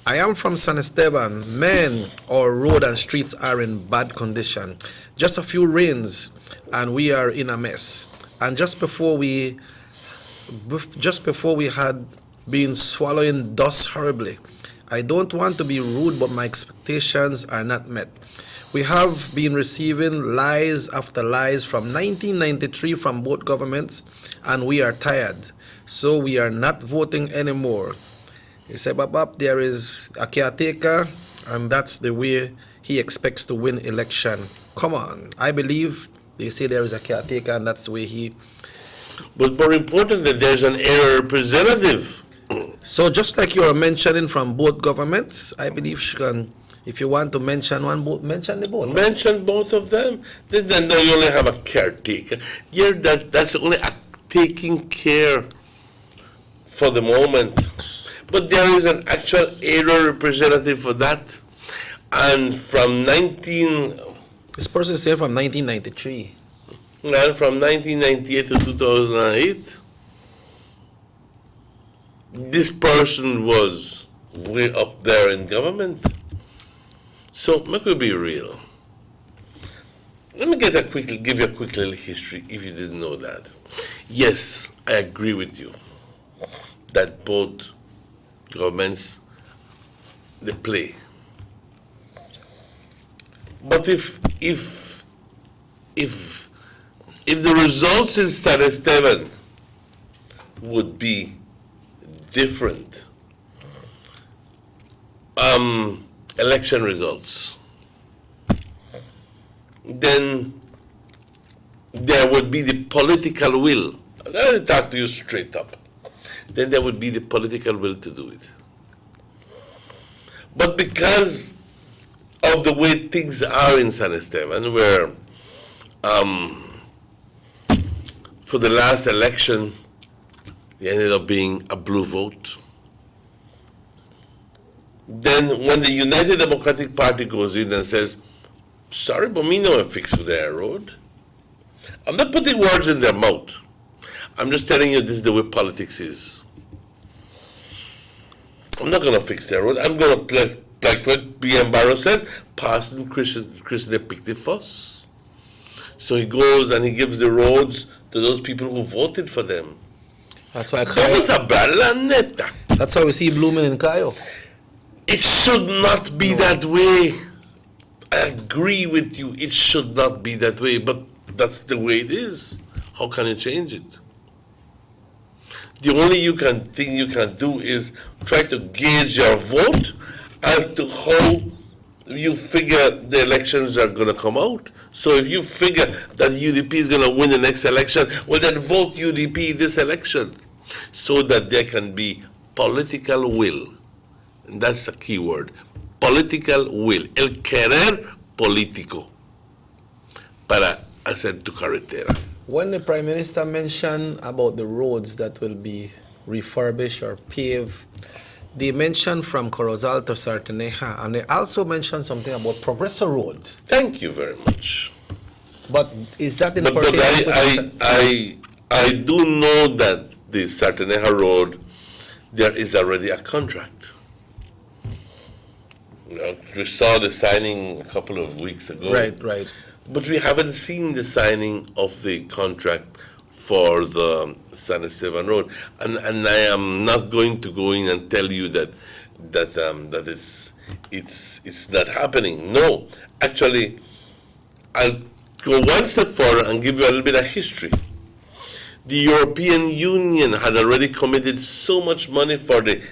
I am from San Esteban. Man, our road and streets are in bad condition. Just a few rains and we are in a mess. And just before we had been swallowing dust horribly. I don't want to be rude, but my expectations are not met. We have been receiving lies after lies from 1993 from both governments, and we are tired. So we are not voting anymore. He said, Babap, there is a caretaker, and that's the way he expects to win election. Come on. I believe they say there is a caretaker, and that's the way he... But more important, that there's an area representative. So just like you are mentioning from both governments, I believe she can, if you want to mention one, mention the both. Mention both of them. Then you only have a caretaker. Yeah, that's only a taking care for the moment. But there is an actual area representative for that. And from This person is here from 1993. And from 1998 to 2008, this person was way up there in government. So, let me be real. Let me give you a quick little history if you didn't know that. Yes, I agree with you that both governments, they play. But if the results in Study 7 would be different, election results, then there would be the political will. Let me talk to you straight up. Then there would be the political will to do it. But because of the way things are in San Esteban, where for the last election, it ended up being a blue vote. Then when the United Democratic Party goes in and says, sorry, but me no fix for their road. I'm not putting words in their mouth. I'm just telling you this is the way politics is. I'm not going to fix their road. I'm going to, like what B.M. Barrow says, Parson Christian, they picked it first. So he goes and he gives the roads to those people who voted for them. That's why That's how we see blooming in Cayo. It should not be that way. I agree with you. It should not be that way, but that's the way it is. How can you change it? The only thing you can do is try to gauge your vote as to how you figure the elections are going to come out. So if you figure that UDP is going to win the next election, well then vote UDP this election, so that there can be political will. And that's a key word. Political will. El querer político para hacer tu carretera. When the Prime Minister mentioned about the roads that will be refurbished or paved, they mentioned from Corozal to Sarteneja, and they also mentioned something about Progreso Road. Thank you very much. But is that in But I do know that the Sarteneja Road, there is already a contract. We saw the signing a couple of weeks ago. Right. But we haven't seen the signing of the contract for the San Esteban Road, and I am not going to go in and tell you that it's not happening. No, actually, I'll go one step forward and give you a little bit of history. The European Union had already committed so much money for the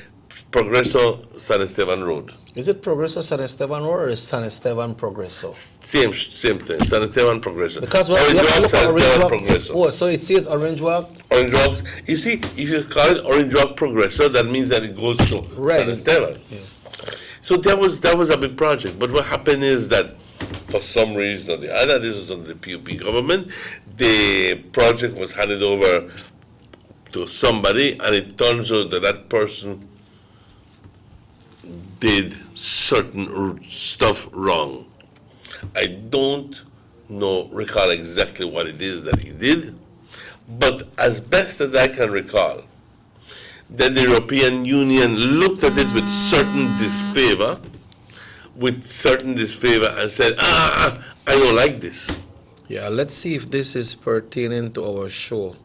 Progreso San Esteban Road. Is it Progreso San Esteban Road or is San Esteban Progreso? Same thing, San Esteban Progreso. Because Orange Walk, Progreso. Oh, so it says Orange Walk? Orange Walk. You see, if you call it Orange Walk Progreso, that means that it goes to San Esteban. Yeah. So that was a big project. But what happened is that for some reason or the other, this was under the PUP government, the project was handed over to somebody, and it turns out that that person did certain stuff wrong. I don't recall exactly what it is that he did, but as best as I can recall, then the European Union looked at it with certain disfavor, and said, I don't like this. Yeah, let's see if this is pertaining to our show.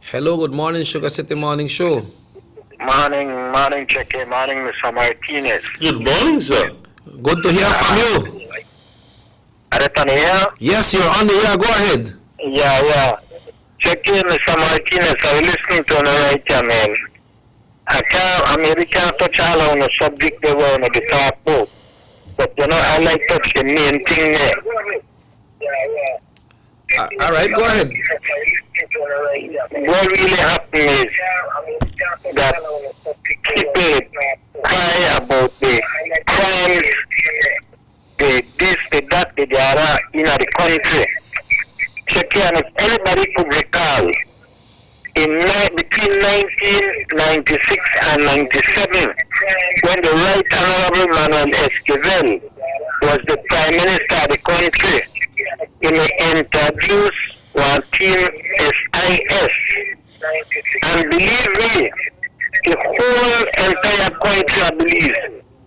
Hello, good morning, Sugar City Morning Show. Morning, Cheque. Morning, Mr. Martinez. Good morning, sir. Good to hear from you. Are you on the air? Yes, you're on the air. Go ahead. Yeah. Cheque, Mr. Martinez, I'm listening to you right here, man. America touch all on the subject they were on the talk about. But I like touch the main thing there. All right, go ahead. What really happened is that people cry about the crimes, the this, the that, the other in the country. Check here, and if anybody could recall, between 1996 and 97, when the Right Honorable Manuel Esquivel was the Prime Minister of the country, he introduced one team SIS. And believe me, the whole entire country, I believe,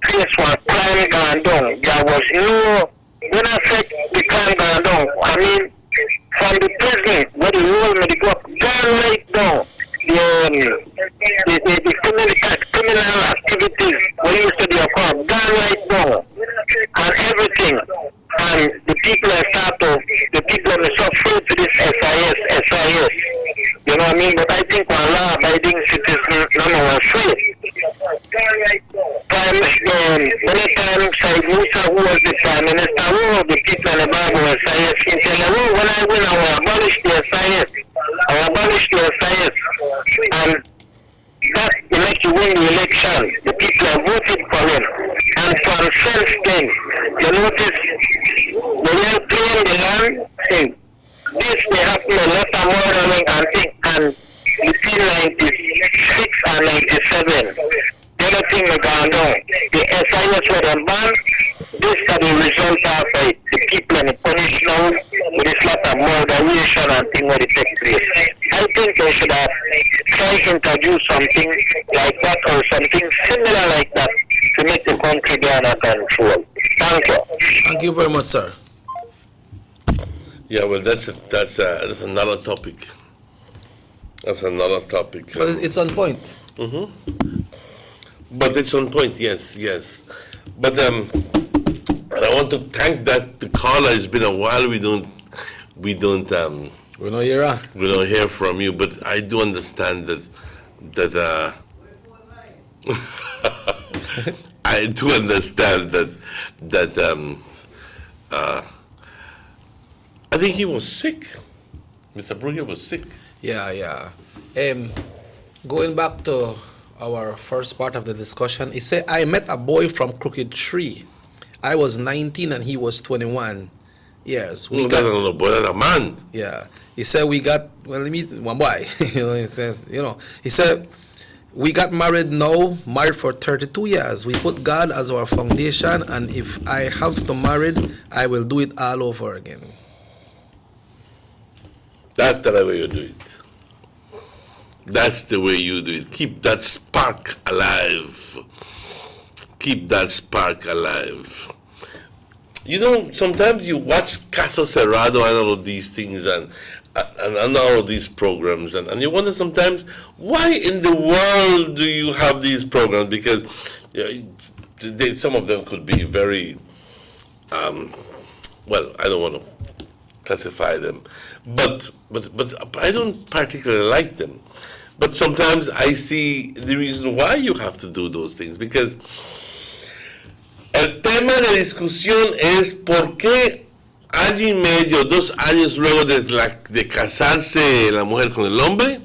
face was crime gone down. There was no, when I said the crime gone down, I mean, from the prison, where the rule may go up, gone right down. The criminal activities we used to do occur, gone right down. And everything. And the people are the people are so afraid to this SIS. You know what I mean? But I think one law-abiding citizen, none of us afraid. Many times, Said Musa, who was the Prime Minister, the people in the Bible of SIS, he tell them, when I win, I will abolish the SIS. I will abolish the SIS. And that will make you win the election. The people have voted for him. And from since then, you notice, they were playing the land thing. This may happen a lot of murdering and things. And between 96 and 97, everything was gone down. The SIS were banned. This is the result of the people and the punish now with this lot of moderation and things where it take place. I think they should have tried to introduce something like that or something similar like that to make the country be under control. Thank you. Thank you very much, sir. Yeah, well, that's another topic. That's another topic. But it's on point. Mm-hmm. But it's on point, yes. But I want to thank that the caller. It's been a while. We don't hear from you. But I do understand that I do understand that I think he was sick. Mr. Brugge was sick. Yeah. Going back to our first part of the discussion, he said, I met a boy from Crooked Tree. I was 19 and he was 21 years. That's not a boy, that's a man. Yeah. He said, let me one boy. He said, we got married for 32 years. We put God as our foundation, and if I have to marry, I will do it all over again. That's the way you do it. That's the way you do it. Keep that spark alive. Keep that spark alive. Sometimes you watch Caso Cerrado and all of these things and all of these programs, and you wonder sometimes, why in the world do you have these programs? Because some of them could be very, I don't want to classify them, but I don't particularly like them. But sometimes I see the reason why you have to do those things, because el tema de discusión es por qué año y medio, 2 años luego de casarse la mujer con el hombre,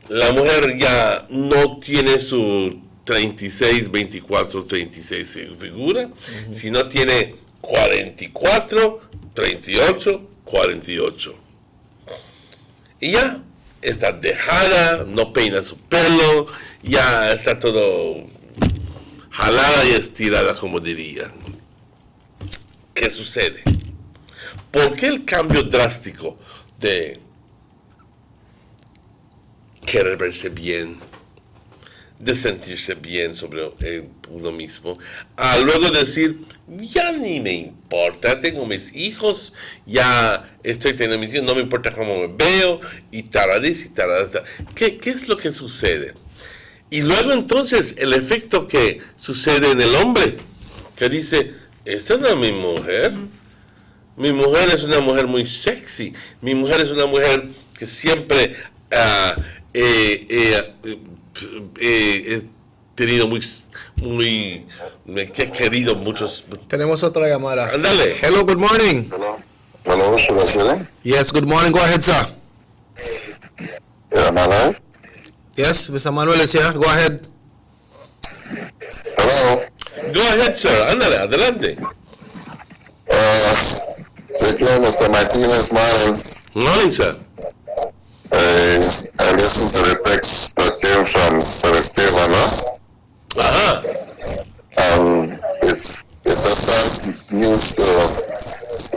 la mujer ya no tiene su 36, 24, 36 figura, sino tiene 44, 38, 48. Y ya está dejada, no peina su pelo, ya está todo jalada y estirada, como diría. ¿Qué sucede? ¿Por qué el cambio drástico de querer verse bien, de sentirse bien sobre uno mismo, a luego decir, ya ni me importa, tengo mis hijos, ya estoy teniendo mis hijos, no me importa cómo me veo, y taradís y taradá? ¿Qué es lo que sucede? Y luego entonces el efecto que sucede en el hombre, que dice, esta no es mi mujer es una mujer muy sexy, mi mujer es una mujer que siempre he tenido que he querido muchos. Tenemos otra llamada. Ándale. Hello, good morning. Hello, Sugar City. Yes, good morning. Go ahead, sir. Yeah, am I live? Yes, Mr. Manuel is here. Go ahead. Hello. Go ahead, sir. Ándale, adelante. Thank you, Mr. Martinez. Morning. Morning, sir. I listened to the text that came from San Esteban, Uh-huh. It's a sad news to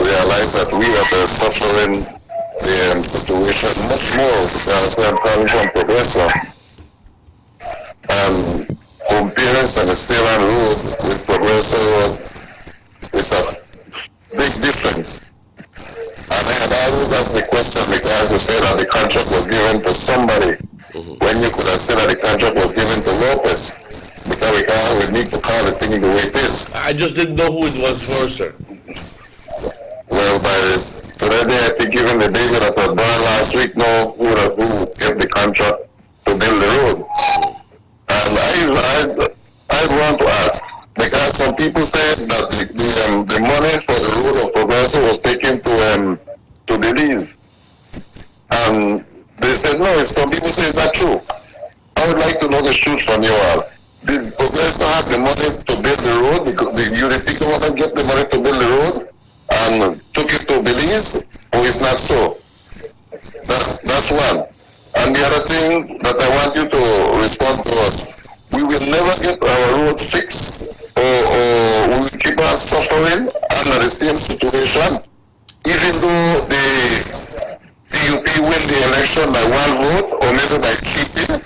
realize that we are suffering the situation much more because I'm coming from Progreso. Comparing San Esteban Road with Progreso Road is a big difference. And I had always asked the question because you said that the contract was given to somebody when you could have said that the contract was given to Lopez. Because we need to call the thing the way it is. I just didn't know who it was for, sir. Well, by today, I think even the day that was done last week, know who gave the contract to build the road. And I want to ask, because some people said that the money for the road of Progreso was taken to Belize. And they said, no, some people say it's not true. I would like to know the truth from you all. Did Progreso have the money to build the road? The unity government get the money to build the road and took it to Belize, or it's not so? That's one. And the other thing that I want you to respond to us, we will never get our roads fixed, or we will keep on suffering under the same situation, even though the PUP win the election by one vote, or maybe by cheating,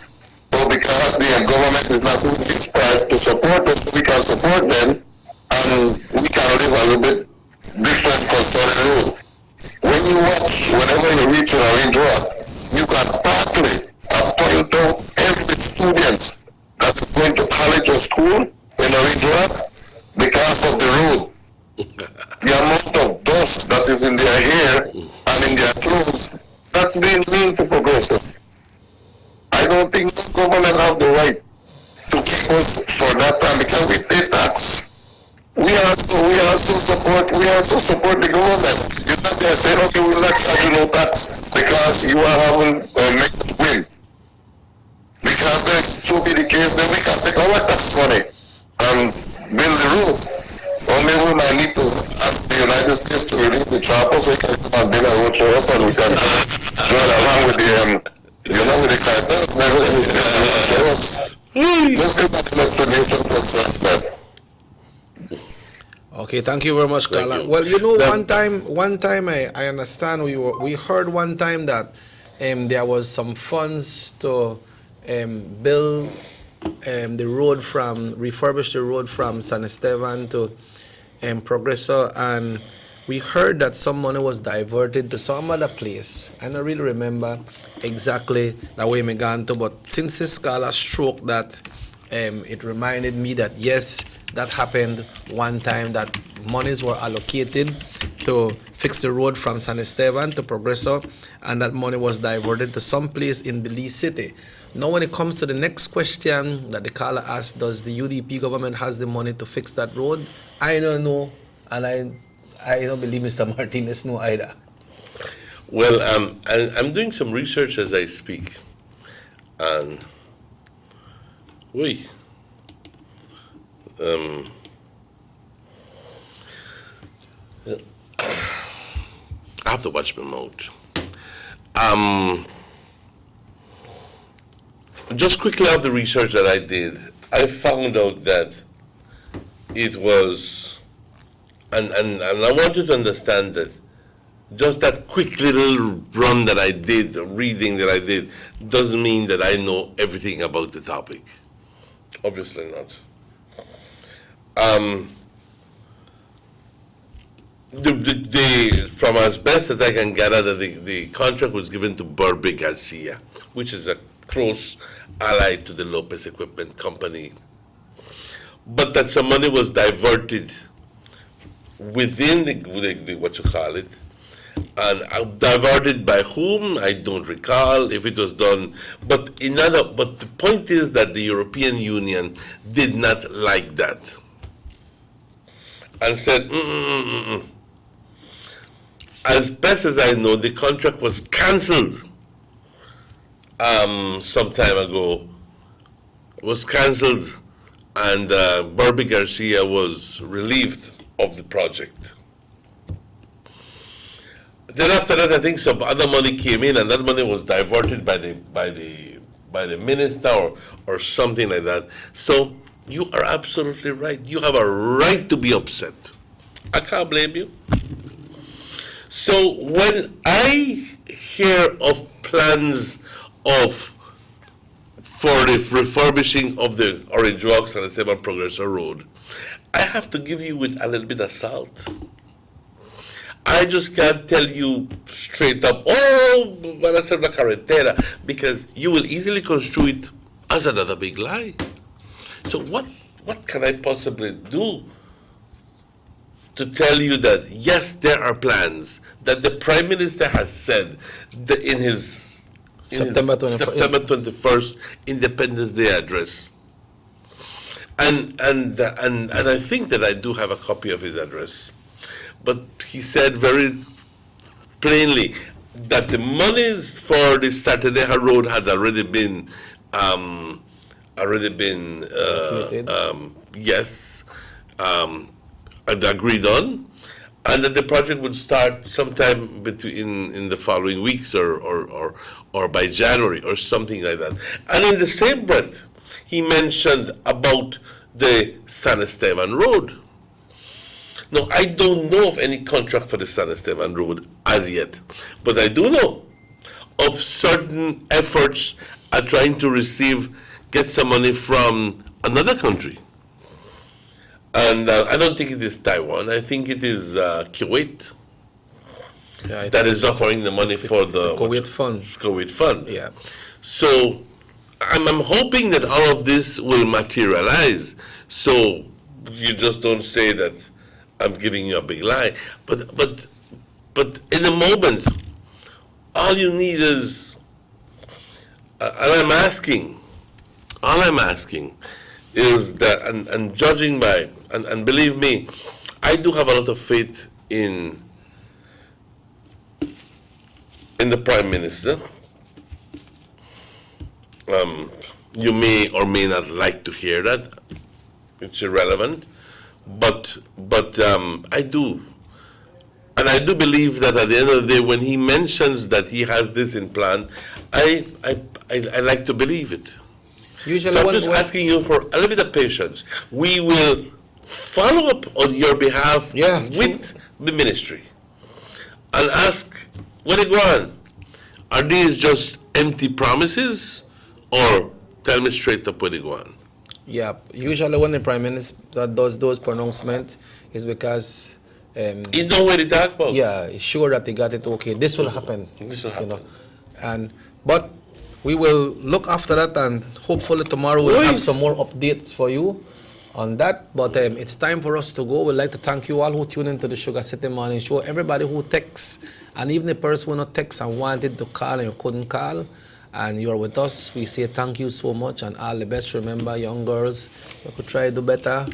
or because the government is not doing its part to support us, we can support them, and we can live a little bit different concerning road. When you watch, whenever you reach an Orange Rock, you can partly point out every student that is going to college or school in Orange Rock because of the road. The amount of dust that is in their hair and in their clothes, that's being mean to Progreso. I don't think the government have the right to keep us for that time because we pay tax. We also support the government. You're not there saying, okay, we'll not charge you no tax because you are having mixed win. Because there's to be the case, then we can take our tax money and build the road. Or maybe we might need to ask the United States to release the choppers so we can come and build a road for us and we can join along with the with the cartels. Maybe they will build a road for us. Let's get that explanation concerning that. Okay, thank you very much, Carla. Well, you know, one time I understand we heard one time that there was some funds to build the road refurbish the road from San Esteban to Progreso, and we heard that some money was diverted to some other place. I don't really remember exactly the way me gone to, but since this Carla stroke that, it reminded me that yes, that happened one time, that monies were allocated to fix the road from San Esteban to Progreso, and that money was diverted to some place in Belize City. Now when it comes to the next question that the caller asked, does the UDP government has the money to fix that road? I don't know, and I don't believe Mr. Martinez know either. Well, I'm doing some research as I speak, and I have to watch my mouth. Just quickly of the research that I did, I found out that it was, and I want you to understand that just that quick little run that I did, reading that I did, doesn't mean that I know everything about the topic. Obviously not. From as best as I can gather, the contract was given to Burby Garcia, which is a close ally to the Lopez Equipment Company. But that some money was diverted within the what you call it, And diverted by whom, I don't recall if it was done. But the point is that the European Union did not like that and said, As best as I know, the contract was cancelled some time ago. It was cancelled, and Barbie Garcia was relieved of the project. Then after that, I think some other money came in, and that money was diverted by the minister or something like that. So you are absolutely right. You have a right to be upset. I can't blame you. So when I hear of plans for the refurbishing of the Orange Walks and the 7 Progressor Road, I have to give you with a little bit of salt. I just can't tell you straight up, van a hacer una carretera, because you will easily construe it as another big lie. So what can I possibly do to tell you that, yes, there are plans that the Prime Minister has said that in his September 21st Independence Day address. And I think that I do have a copy of his address. But he said very plainly that the monies for the Saturday Road had already been agreed on, and that the project would start sometime in the following weeks or by January or something like that. And in the same breath, he mentioned about the San Esteban Road. Now, I don't know of any contract for the San Esteban Road as yet, but I do know of certain efforts at trying to get some money from another country. And I don't think it is Taiwan. I think it is Kuwait that is offering the money for the Kuwait Fund. Kuwait Fund. Yeah. So I'm hoping that all of this will materialize. So you just don't say that I'm giving you a big lie. But in a moment, all you need is, all I'm asking is that, and judging by, and believe me, I do have a lot of faith in the Prime Minister. You may or may not like to hear that. It's irrelevant. But I do. And I do believe that at the end of the day, when he mentions that he has this in plan, I like to believe it. Usually so I'm just asking you for a little bit of patience. We will follow up on your behalf with the ministry and ask, where they go on? Are these just empty promises, or tell me straight up where they go on? Yeah, usually when the Prime Minister does those pronouncements is because he know what he talk about. Yeah, he's sure that he got it okay. This will happen. This will happen. But we will look after that, and hopefully tomorrow we'll have some more updates for you on that. But it's time for us to go. We'd like to thank you all who tune into the Sugar City Morning Show. Everybody who texts, and even the person who not text and wanted to call and you couldn't call, and you're with us, we say thank you so much and all the best. Remember, young girls, you could try to do better.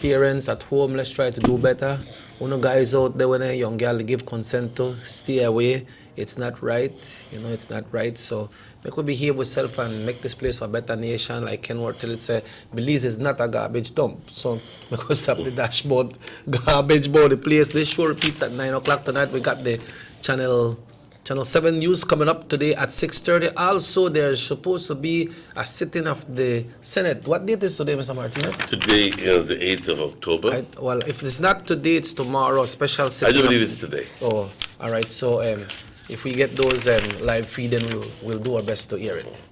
Parents at home, let's try to do better. One guys out there, when a young girl give consent to stay away, it's not right. It's not right. So make we behave ourselves and make this place a better nation. Like Ken Wortel said, Belize is not a garbage dump. So make we stop the dashboard, garbage board, the place. This show repeats at 9 o'clock tonight. We got the Channel 7 news coming up today at 6:30. Also, there's supposed to be a sitting of the Senate. What date is today, Mr. Martinez? Today is the 8th of October. Well, if it's not today, it's tomorrow. Special sitting. I do believe it's today. Oh, all right. So if we get those live feed, then we'll do our best to hear it.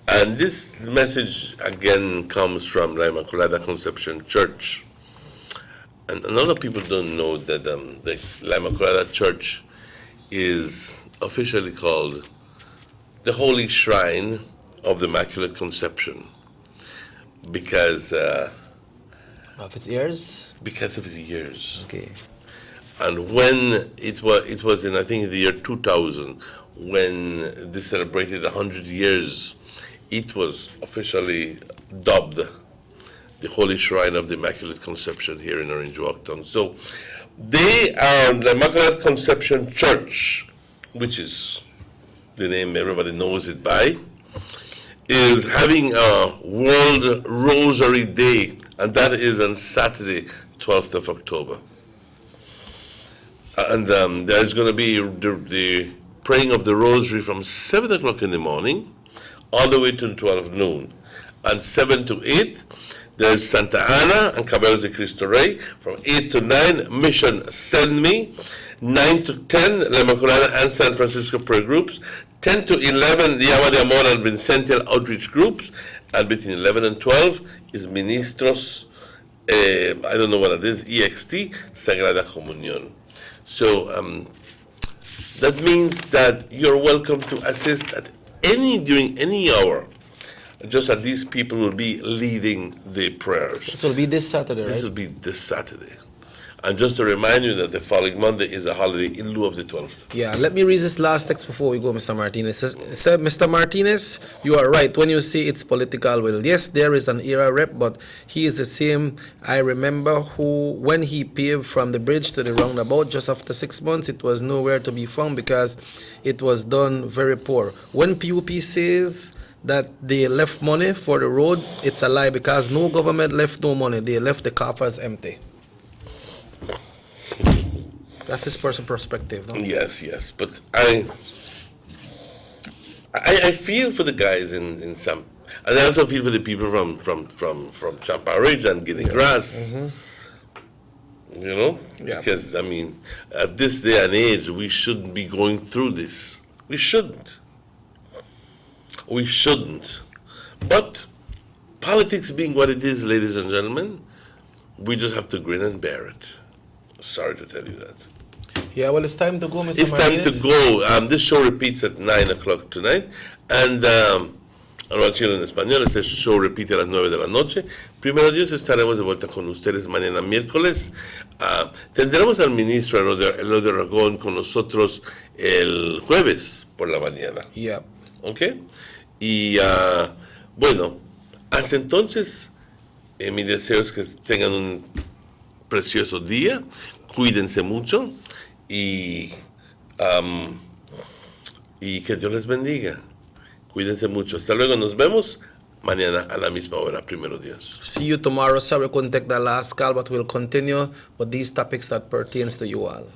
And this message again comes from La Immaculada Conception Church. And a lot of people don't know that the La Immaculada Church is officially called the Holy Shrine of the Immaculate Conception because of its years? Because of its years. Okay. And when it was in, I think, the year 2000, when they celebrated 100 years, it was officially dubbed the Holy Shrine of the Immaculate Conception here in Orange Walktown. So they are the Immaculate Conception Church, which is the name everybody knows it by, is having a World Rosary Day, and that is on Saturday, 12th of October. And there's going to be the praying of the Rosary from 7 o'clock in the morning all the way to 12 noon. And 7 to 8, there's Santa Ana and Caballeros de Cristo Rey. From 8 to 9, Mission Send Me. 9 to 10, La Immaculada and San Francisco prayer groups. 10 to 11, Llama de Amor and Vincential outreach groups. And between 11 and 12 is Ministros, I don't know what it is, EXT, Sagrada Comunión. So that means that you're welcome to assist during any hour, just that these people will be leading the prayers. This will be this Saturday, right? This will be this Saturday. And just to remind you that the following Monday is a holiday in lieu of the 12th. Yeah, let me read this last text before we go, Mr. Martinez. It said, Mr. Martinez, you are right when you say it's political will. Yes, there is an era rep, but he is the same. I remember when he paved from the bridge to the roundabout, just after 6 months, it was nowhere to be found because it was done very poor. When PUP says that they left money for the road, it's a lie because no government left no money. They left the coffers empty. That's his personal perspective, no? Yes, but I feel for the guys in some, and I also feel for the people from Champa Ridge and Guinea Grass. Mm-hmm. You know, because I mean, at this day and age, we shouldn't be going through this. We shouldn't. But politics being what it is, ladies and gentlemen, we just have to grin and bear it. Sorry to tell you that. Yeah, well, it's time to go, Mr. It's Martinez. time to go. This show repeats at 9 o'clock tonight. And Chile en Español, este show repite a las 9 de la noche. Primero Dios, estaremos de vuelta con ustedes mañana miércoles. Tendremos al ministro Eloy de Aragón con nosotros el jueves por la mañana. Yeah. ¿Ok? Y bueno, hasta entonces, mi deseo es que tengan un precioso día, cuídense mucho y que Dios les bendiga. Cuídense mucho. Hasta luego, nos vemos mañana a la misma hora, primero Dios. See you tomorrow. Sorry we couldn't take that last call, but we'll continue with these topics that pertains to you all.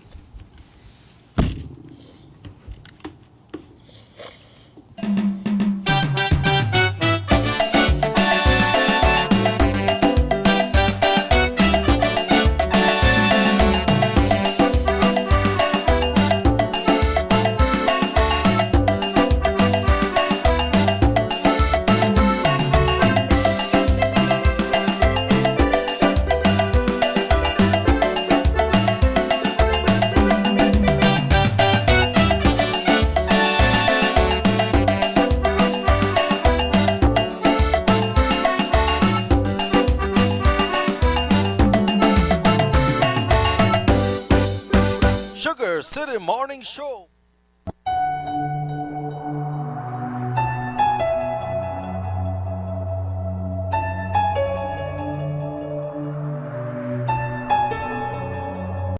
Sugar City Morning Show.